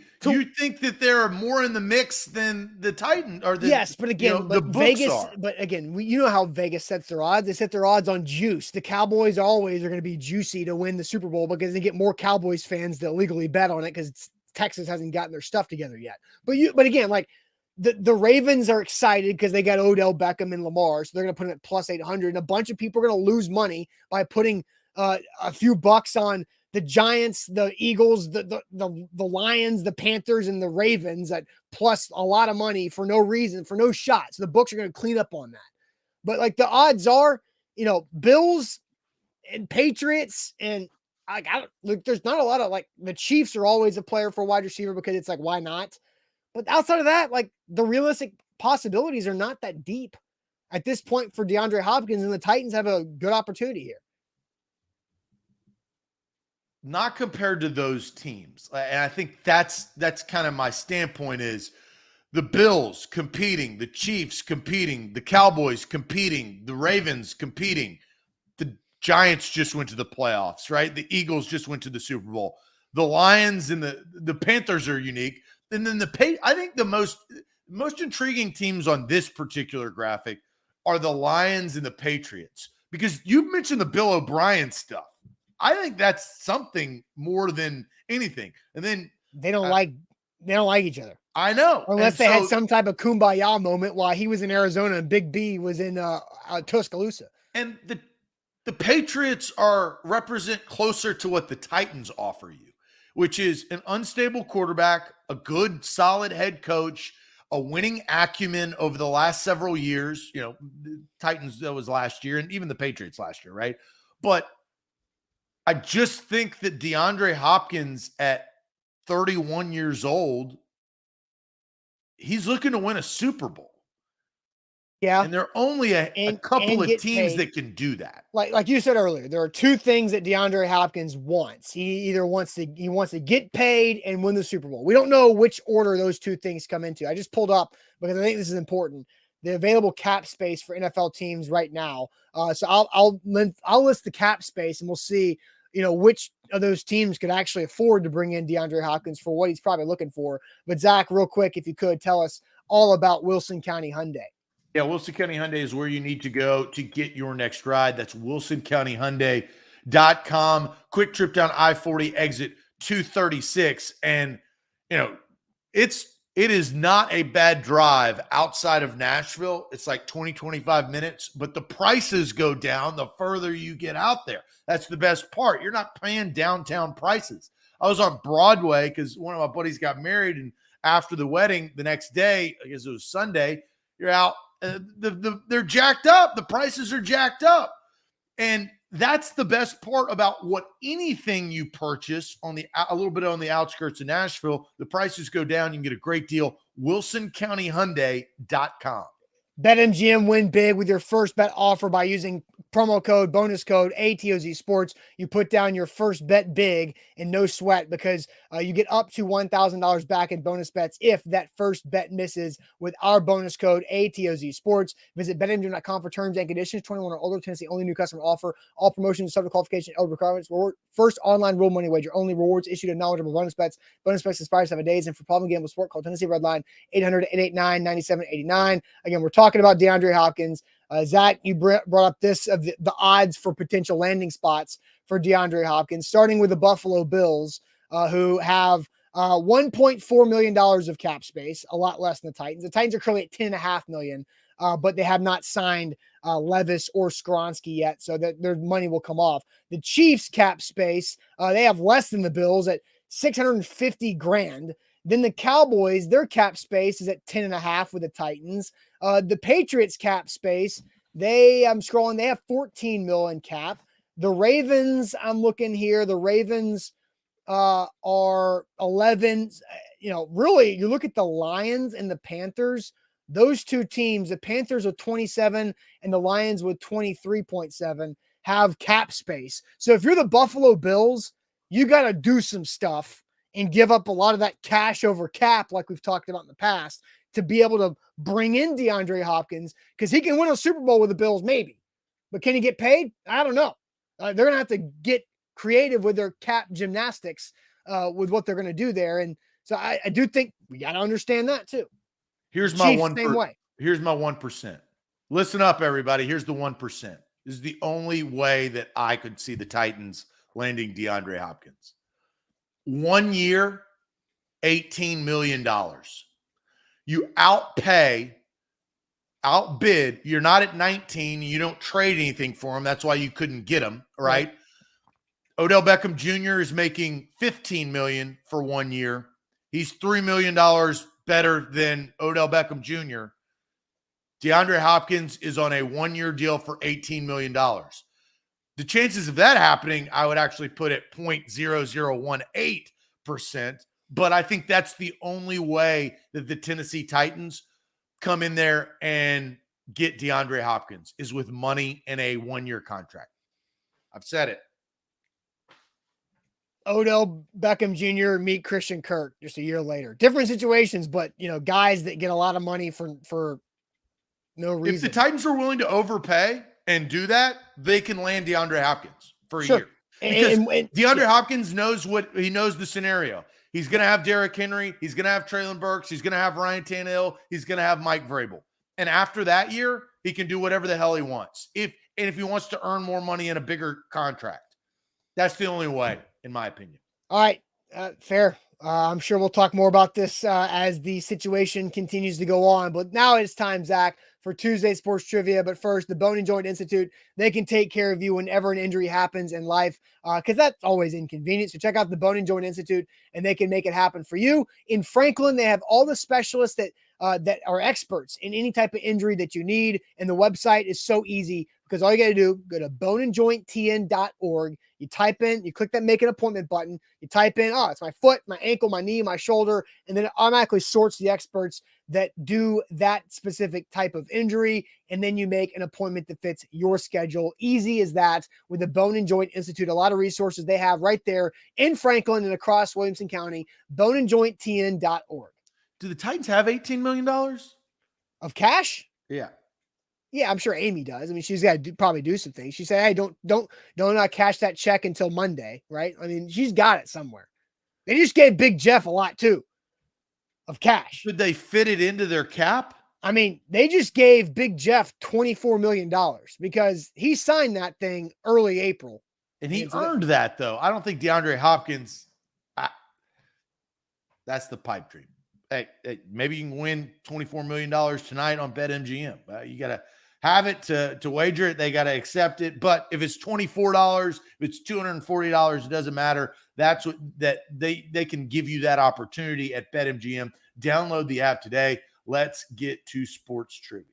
think that they're more in the mix than the Titans or the yes, but again, the Vegas. Are. But again, you know how Vegas sets their odds. They set their odds on juice. The Cowboys always are going to be juicy to win the Super Bowl because they get more Cowboys fans that legally bet on it because Texas hasn't gotten their stuff together yet. But again, like the Ravens are excited because they got Odell Beckham and Lamar, so they're going to put it at plus 800. And a bunch of people are going to lose money by putting a few bucks on the Giants, the Eagles, the Lions, the Panthers, and the Ravens at plus a lot of money for no reason, for no shot. So the books are going to clean up on that. But like the odds are, Bills and Patriots and there's not a lot of the Chiefs are always a player for a wide receiver because it's like, why not? But outside of that, like the realistic possibilities are not that deep at this point for DeAndre Hopkins, and the Titans have a good opportunity here. Not compared to those teams. And I think that's kind of my standpoint is the Bills competing, the Chiefs competing, the Cowboys competing, the Ravens competing. The Giants just went to the playoffs, right? The Eagles just went to the Super Bowl. The Lions and the Panthers are unique. And then I think the most intriguing teams on this particular graphic are the Lions and the Patriots. Because you mentioned the Bill O'Brien stuff. I think that's something more than anything. And then they don't like each other. I know. Unless they had some type of kumbaya moment while he was in Arizona and Big B was in Tuscaloosa. And the Patriots represent closer to what the Titans offer you, which is an unstable quarterback, a good, solid head coach, a winning acumen over the last several years. The Titans, that was last year, and even the Patriots last year, right? But I just think that DeAndre Hopkins at 31 years old, he's looking to win a Super Bowl. Yeah. And there are only a couple And of get teams paid. that can do that. Like you said earlier, there are two things that DeAndre Hopkins wants. He either wants to get paid and win the Super Bowl. We don't know which order those two things come into. I just pulled up because I think this is important. The available cap space for NFL teams right now. So I'll list the cap space and we'll see, which of those teams could actually afford to bring in DeAndre Hopkins for what he's probably looking for. But Zach, real quick, if you could tell us all about Wilson County Hyundai. Yeah, Wilson County Hyundai is where you need to go to get your next ride. That's wilsoncountyhyundai.com. Quick trip down I-40 exit 236. And, it is not a bad drive outside of Nashville. It's like 20, 25 minutes, but the prices go down the further you get out there. That's the best part. You're not paying downtown prices. I was on Broadway because one of my buddies got married, and after the wedding, the next day, I guess it was Sunday, you're out. They're jacked up. The prices are jacked up. And that's the best part about what anything you purchase a little bit on the outskirts of Nashville. The prices go down. You can get a great deal. WilsonCountyHyundai.com. BetMGM, win big with your first bet offer by using bonus code ATOZ Sports. You put down your first bet big and no sweat because you get up to $1,000 back in bonus bets if that first bet misses with our bonus code ATOZ Sports. Visit BetMGM.com for terms and conditions. 21 or older, Tennessee only, new customer offer. All promotions subject to qualification and requirements. First online real money wager. Only rewards issued to knowledgeable bonus bets. Bonus bets expire 7 days. And for problem gambling sport, call Tennessee Red Line 800-889-9789. Again, we're talking about DeAndre Hopkins. Zach, you brought up the odds for potential landing spots for DeAndre Hopkins, starting with the Buffalo Bills, who have $1.4 million of cap space, a lot less than the Titans. The Titans are currently at $10.5 million, but they have not signed Levis or Skronsky yet, so that their money will come off. The Chiefs cap space, they have less than the Bills at $650,000. Then the Cowboys, their cap space is at 10.5 with the Titans. The Patriots cap space, I'm scrolling, they have 14 million cap. The Ravens, I'm looking here. The Ravens are 11. Really, you look at the Lions and the Panthers, those two teams, the Panthers with 27 and the Lions with 23.7 have cap space. So if you're the Buffalo Bills, you got to do some stuff and give up a lot of that cash over cap, like we've talked about in the past, to be able to bring in DeAndre Hopkins, because he can win a Super Bowl with the Bills, maybe. But can he get paid? I don't know. They're going to have to get creative with their cap gymnastics with what they're going to do there. And so I do think we got to understand that too. Here's my 1%. Listen up, everybody. Here's the 1%. This is the only way that I could see the Titans landing DeAndre Hopkins. 1 year, $18 million. You outbid. You're not at 19. You don't trade anything for him. That's why you couldn't get him, right? Odell Beckham Jr. is making $15 million for 1 year. He's $3 million better than Odell Beckham Jr. DeAndre Hopkins is on a 1-year deal for $18 million. The chances of that happening, I would actually put at 0.0018%. But I think that's the only way that the Tennessee Titans come in there and get DeAndre Hopkins, is with money and a 1-year contract. I've said it. Odell Beckham Jr. meet Christian Kirk just a year later. Different situations, but guys that get a lot of money for no reason. If the Titans are willing to overpay and do that, they can land DeAndre Hopkins for a year. Because DeAndre Hopkins knows the scenario. He's going to have Derrick Henry. He's going to have Treylon Burks. He's going to have Ryan Tannehill. He's going to have Mike Vrabel. And after that year, he can do whatever the hell he wants. If he wants to earn more money in a bigger contract, that's the only way, in my opinion. All right. Fair. I'm sure we'll talk more about this as the situation continues to go on. But now it's time, Zach, for Tuesday Sports Trivia. But first, the Bone and Joint Institute, they can take care of you whenever an injury happens in life, because that's always inconvenient. So check out the Bone and Joint Institute, and they can make it happen for you. In Franklin, they have all the specialists that are experts in any type of injury that you need. And the website is so easy, because all you got to do, go to boneandjointtn.org. You type in, you click that make an appointment button. You type in, oh, it's my foot, my ankle, my knee, my shoulder, and then it automatically sorts the experts that do that specific type of injury. And then you make an appointment that fits your schedule. Easy as that with the Bone and Joint Institute. A lot of resources they have right there in Franklin and across Williamson County, boneandjointtn.org. Do the Titans have $18 million? Of cash? Yeah. Yeah, I'm sure Amy does. I mean, she's got to probably do some things. She said, "Hey, don't cash that check until Monday," right? I mean, she's got it somewhere. They just gave Big Jeff a lot too of cash. Should they fit it into their cap? I mean, they just gave Big Jeff $24 million because he signed that thing early April, and he earned that though. I don't think DeAndre Hopkins. That's the pipe dream. Hey, maybe you can win $24 million tonight on BetMGM. You got to have it to wager it. They got to accept it. But if it's $24, if it's $240, it doesn't matter. That's what they can give you that opportunity at BetMGM. Download the app today. Let's get to sports trivia.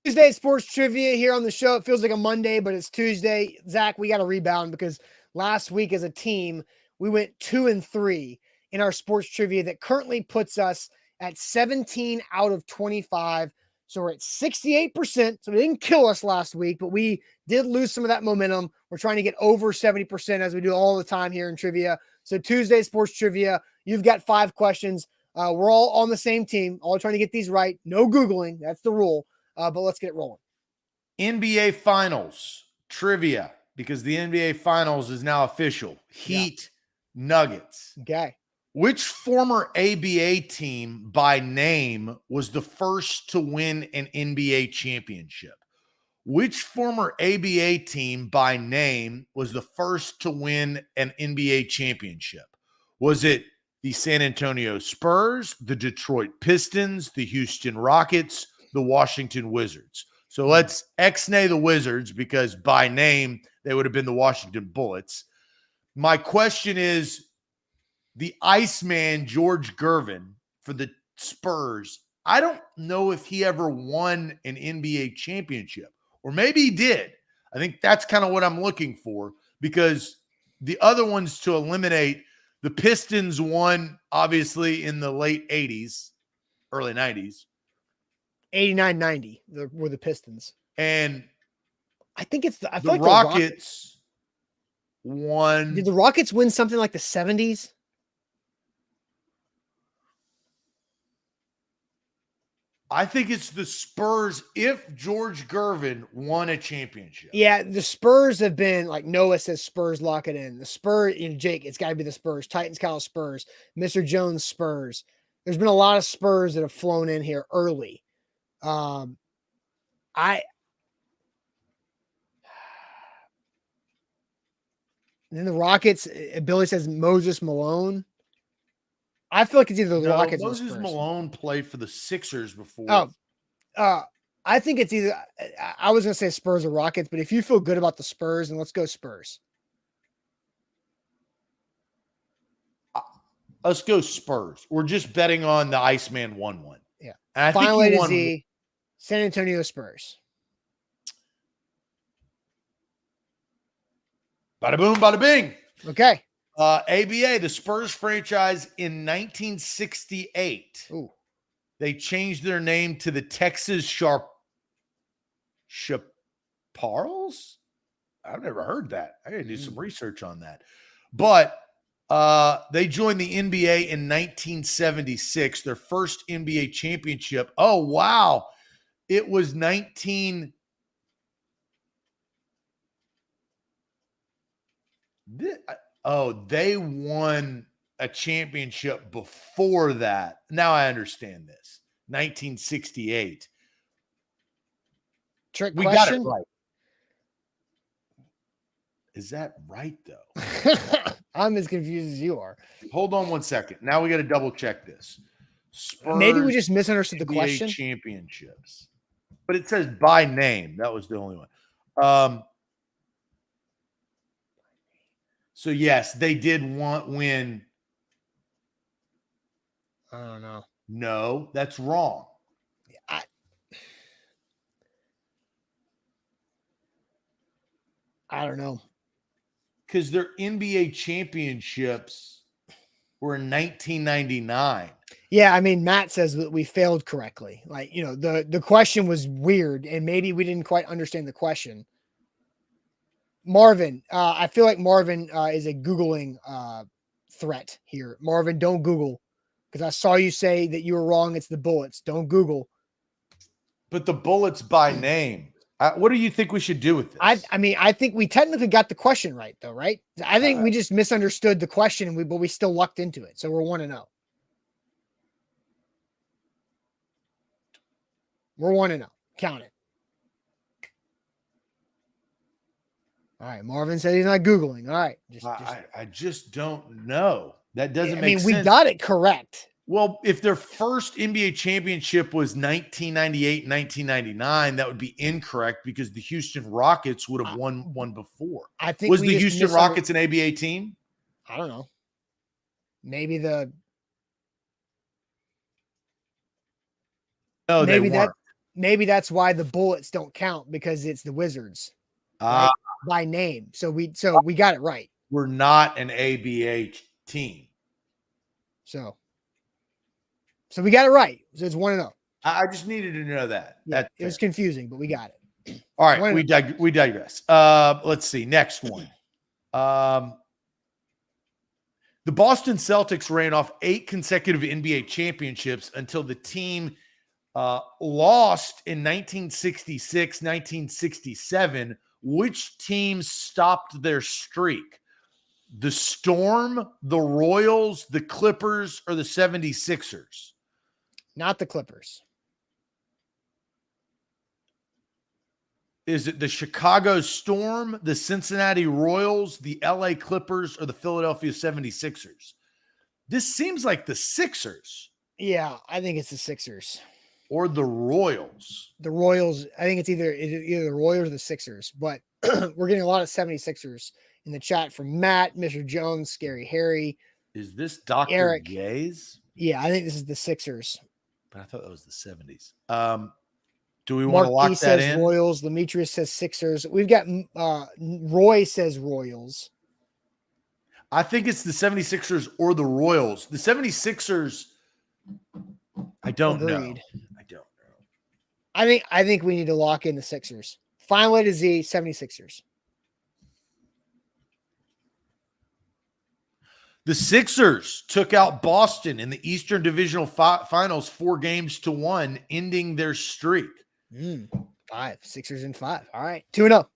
Tuesday sports trivia here on the show. It feels like a Monday, but it's Tuesday. Zach, we got to rebound because last week as a team, we went 2-3 in our sports trivia that currently puts us at 17 out of 25. So we're at 68%. So it didn't kill us last week, but we did lose some of that momentum. We're trying to get over 70% as we do all the time here in trivia. So Tuesday sports trivia, you've got 5 questions. We're all on the same team, all trying to get these right. No Googling. That's the rule. But let's get it rolling. NBA Finals trivia, because the NBA Finals is now official. Heat, Nuggets. Okay. Which former ABA team by name was the first to win an NBA championship? Which former ABA team by name was the first to win an NBA championship? Was it the San Antonio Spurs, the Detroit Pistons, the Houston Rockets, the Washington Wizards? So let's ex-nay the Wizards because by name, they would have been the Washington Bullets. My question is, the Iceman, George Gervin, for the Spurs, I don't know if he ever won an NBA championship, or maybe he did. I think that's kind of what I'm looking for, because the other ones to eliminate, the Pistons won, obviously, in the late 80s, early 90s. 89-90 were the Pistons. And I think it's the Rockets won. Did the Rockets win something like the 70s? I think it's the Spurs if George Gervin won a championship. Yeah, the Spurs have been, like Noah says, Spurs lock it in. The Spurs, Jake, it's got to be the Spurs. Titans, Kyle, Spurs. Mr. Jones, Spurs. There's been a lot of Spurs that have flown in here early. Then the Rockets, Billy says Moses Malone. I feel like it's either the Rockets or the Spurs. Moses Malone played for the Sixers before. I think it's either, I was going to say Spurs or Rockets, but if you feel good about the Spurs, then let's go Spurs. Let's go Spurs. We're just betting on the Iceman won one. Yeah. And I Final think he A to won. Z, San Antonio Spurs. Bada boom, bada bing. Okay. ABA, the Spurs franchise in 1968. Ooh. They changed their name to the Texas Chaparrals? I've never heard that. I got to do some research on that. But they joined the NBA in 1976, their first NBA championship. Oh, wow. It was 19. They won a championship before that. Now I understand this. 1968. Trick we question. Got it right. Is that right, though? I'm as confused as you are. Hold on one second. Now we got to double check this. Spurs, maybe we just misunderstood the NBA question. Championships. But it says by name. That was the only one. So, yes, they did win. I don't know. No, that's wrong. I don't know. Because their NBA championships were in 1999. Yeah, I mean, Matt says that we failed correctly. Like, the question was weird, and maybe we didn't quite understand the question. Marvin, I feel like Marvin is a Googling threat here. Marvin, don't Google, because I saw you say that you were wrong. It's the Bullets. Don't Google. But the Bullets by name. What do you think we should do with this? I think we technically got the question right, though, right? I think we just misunderstood the question, but we still lucked into it. So we're 1-0. We're 1-0. Count it. All right. Marvin said he's not Googling. All right. I just don't know. That doesn't make sense. We got it correct. Well, if their first NBA championship was 1998, 1999, that would be incorrect because the Houston Rockets would have won one before. I think was the Houston Rockets an ABA team? I don't know. Maybe maybe that's why the Bullets don't count, because it's the Wizards right? By name. So we got it right. We're not an ABA team. So we got it right. So it's 1-0. I just needed to know that. Yeah, it was confusing, but we got it. All right, we digress. Let's see. Next one. The Boston Celtics ran off 8 consecutive NBA championships until the team lost in 1966, 1967. Which teams stopped their streak? The Storm, the Royals, the Clippers, or the 76ers? Not the Clippers. Is it the Chicago Storm, the Cincinnati Royals, the LA Clippers, or the Philadelphia 76ers? This seems like the Sixers. Yeah, I think it's the Sixers. Or the Royals. The Royals, I think it's either the Royals or the Sixers, but we're getting a lot of 76ers in the chat from Matt, Mr. Jones, Scary Harry. Is this Dr. Eric Gaze? Yeah, I think this is the Sixers. But I thought that was the 70s. Do we want to lock that in? Royals. Demetrius says Sixers. We've got Roy says Royals. I think it's the 76ers or the Royals. The 76ers, I don't know. I don't know. I think we need to lock in the Sixers. Final A to Z, 76ers. The Sixers took out Boston in the Eastern Divisional Finals 4-1, ending their streak. 5. Sixers and 5. All right. 2-0.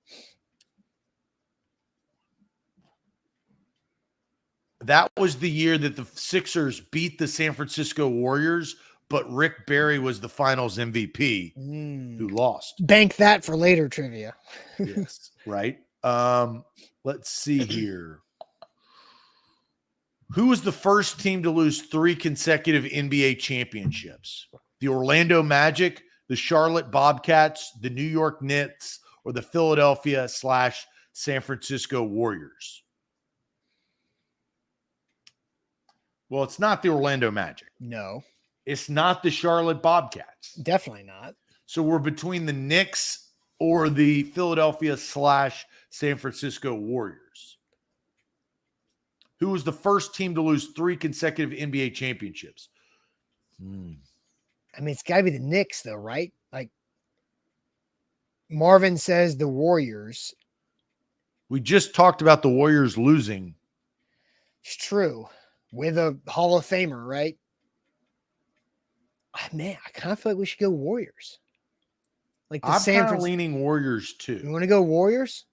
That was the year that the Sixers beat the San Francisco Warriors, but Rick Barry was the finals MVP who lost. Bank that for later trivia. Yes, right. Let's see here. Who was the first team to lose 3 consecutive NBA championships? The Orlando Magic, the Charlotte Bobcats, the New York Knicks, or the Philadelphia/San Francisco Warriors? Well, it's not the Orlando Magic. No. It's not the Charlotte Bobcats. Definitely not. So we're between the Knicks or the Philadelphia/San Francisco Warriors. Who was the first team to lose 3 consecutive NBA championships? I mean, it's got to be the Knicks, though, right? Like, Marvin says the Warriors. We just talked about the Warriors losing. It's true. With a Hall of Famer, right? Man, I kind of feel like we should go Warriors. Like the I'm kind of leaning Warriors, too. You want to go Warriors?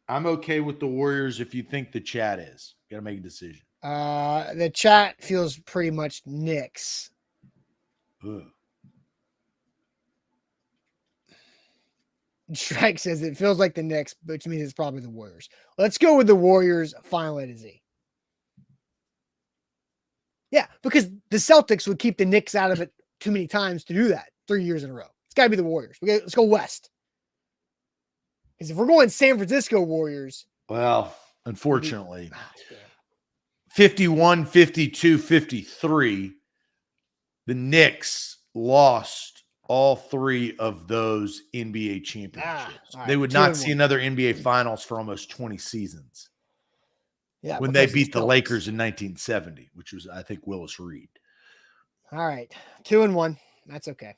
I'm okay with the Warriors if you think the chat is. Got to make a decision. The chat feels pretty much Knicks. Ugh. Shrek says it feels like the Knicks, which means it's probably the Warriors. Let's go with the Warriors, final A to Z. Yeah, because the Celtics would keep the Knicks out of it too many times to do that 3 years in a row. It's got to be the Warriors. Okay, let's go West. Because if we're going San Francisco Warriors. Well, unfortunately. Damn. 51, 52, 53. The Knicks lost all 3 of those NBA championships. All right, They would not see another NBA Finals for almost 20 seasons. Yeah, when they beat the Lakers in 1970, which was, I think, Willis Reed. All right, 2-1. That's okay.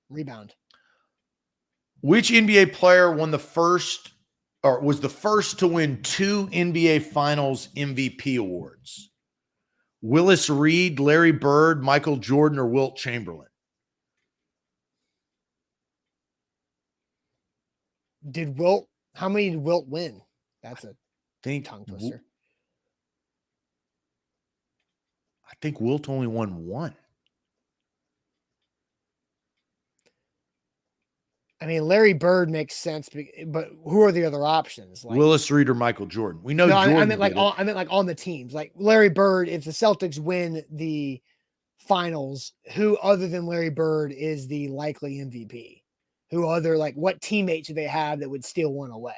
Rebound. Which NBA player won the first, or was the first to win 2 NBA Finals MVP awards? Willis Reed, Larry Bird, Michael Jordan, or Wilt Chamberlain? How many did Wilt win? That's a tongue twister. I think Wilt only won 1. I mean, Larry Bird makes sense, but who are the other options? Like, Willis Reed or Michael Jordan? We know Jordan. I meant like on the teams. Like Larry Bird, if the Celtics win the finals, who other than Larry Bird is the likely MVP? What teammates do they have that would steal one away?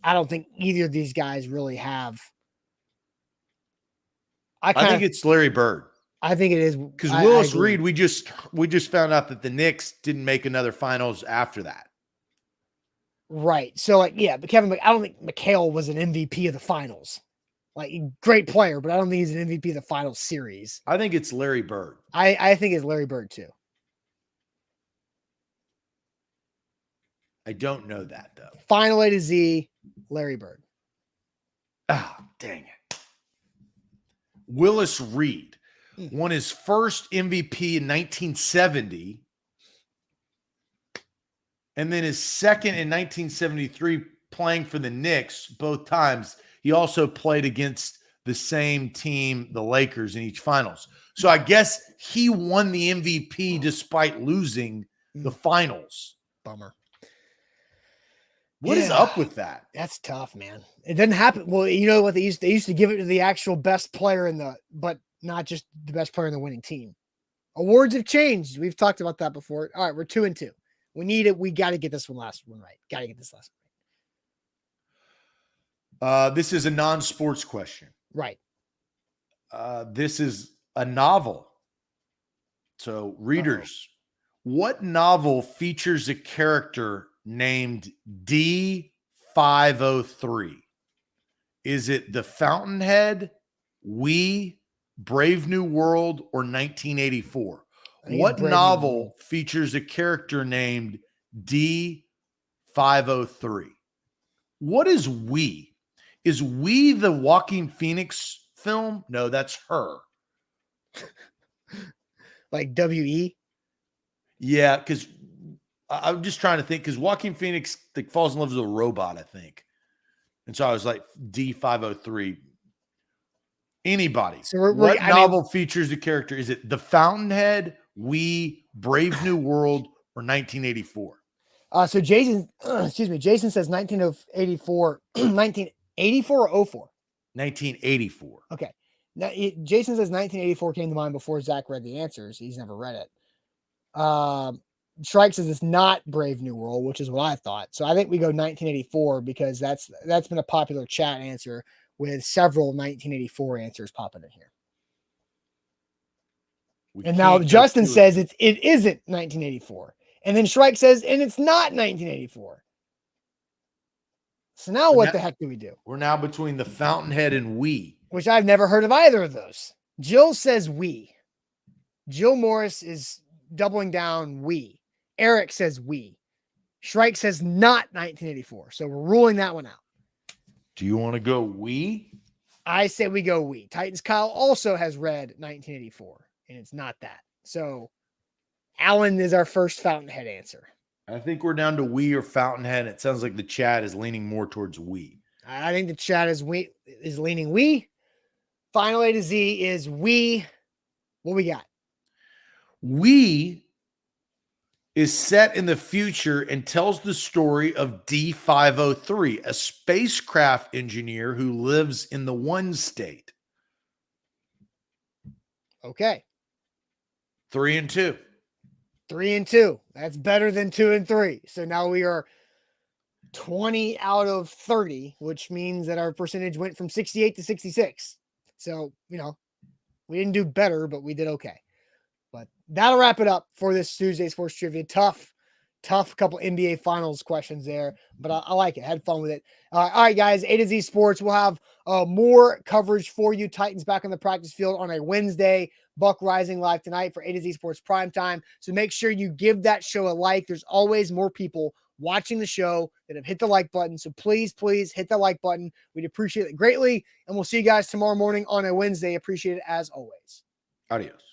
I don't think either of these guys really have. I think it's Larry Bird. I think it is because Willis Reed. We just found out that the Knicks didn't make another finals after that. Right. So but Kevin, I don't think McHale was an MVP of the finals. Like, great player, but I don't think he's an MVP of the final series. I think it's Larry Bird. I think it's Larry Bird too. I don't know that though. Final A to Z, Larry Bird. Ah, dang it. Willis Reed won his first MVP in 1970, and then his second in 1973 playing for the Knicks both times. He also played against the same team, the Lakers, in each finals. So I guess he won the MVP despite losing the finals. Bummer. What is up with that? That's tough, man. It doesn't happen. Well, you know what they used to give it to the actual best player but not just the best player in the winning team. Awards have changed. We've talked about that before. All right, we're 2-2. We need it. We got to get this last one right. Got to get this last one right. This is a non-sports question. Right. This is a novel. So, readers, what novel features a character named D503? Is it The Fountainhead, We, Brave New World, or 1984? What novel features a character named D503? What is We? Is We the Joaquin Phoenix film? No, that's Her. Like W-E? Yeah, because I'm just trying to think, because Joaquin Phoenix falls in love with a robot, I think. And so I was like, D503. Anybody. So what novel features the character? Is it The Fountainhead, We, Brave New World, or 1984? So Jason says 1984, 1984 or 04? 1984. Okay. Now, Jason says 1984 came to mind before Zach read the answers. He's never read it. Shrike says it's not Brave New World, which is what I thought. So I think we go 1984 because that's been a popular chat answer with several 1984 answers popping in here. And now Justin says it isn't 1984. And then Shrike says, and it's not 1984. So now what the heck do we do? We're now between The Fountainhead and We. Which I've never heard of either of those. Jill says We. Jill Morris is doubling down We. Eric says We. Shrike says not 1984. So we're ruling that one out. Do you want to go We? I say we go We. Titans Kyle also has read 1984, and it's not that. So Alan is our first Fountainhead answer. I think we're down to We or Fountainhead. It sounds like the chat is leaning more towards We. I think the chat is leaning We. Final A to Z is We. What we got? We is set in the future and tells the story of D503, a spacecraft engineer who lives in the One State. Okay. 3-2. 3-2. That's better than 2-3. So now we are 20 out of 30, which means that our percentage went from 68 to 66. So, we didn't do better, but we did okay. But that'll wrap it up for this Tuesday Sports Trivia. Tough couple NBA Finals questions there, but I like it. Had fun with it. All right, guys, A to Z Sports. We'll have more coverage for you. Titans back on the practice field on a Wednesday. Buck Rising live tonight for A to Z Sports Primetime. So make sure you give that show a like. There's always more people watching the show that have hit the like button. So please hit the like button. We'd appreciate it greatly. And we'll see you guys tomorrow morning on a Wednesday. Appreciate it as always. Adios.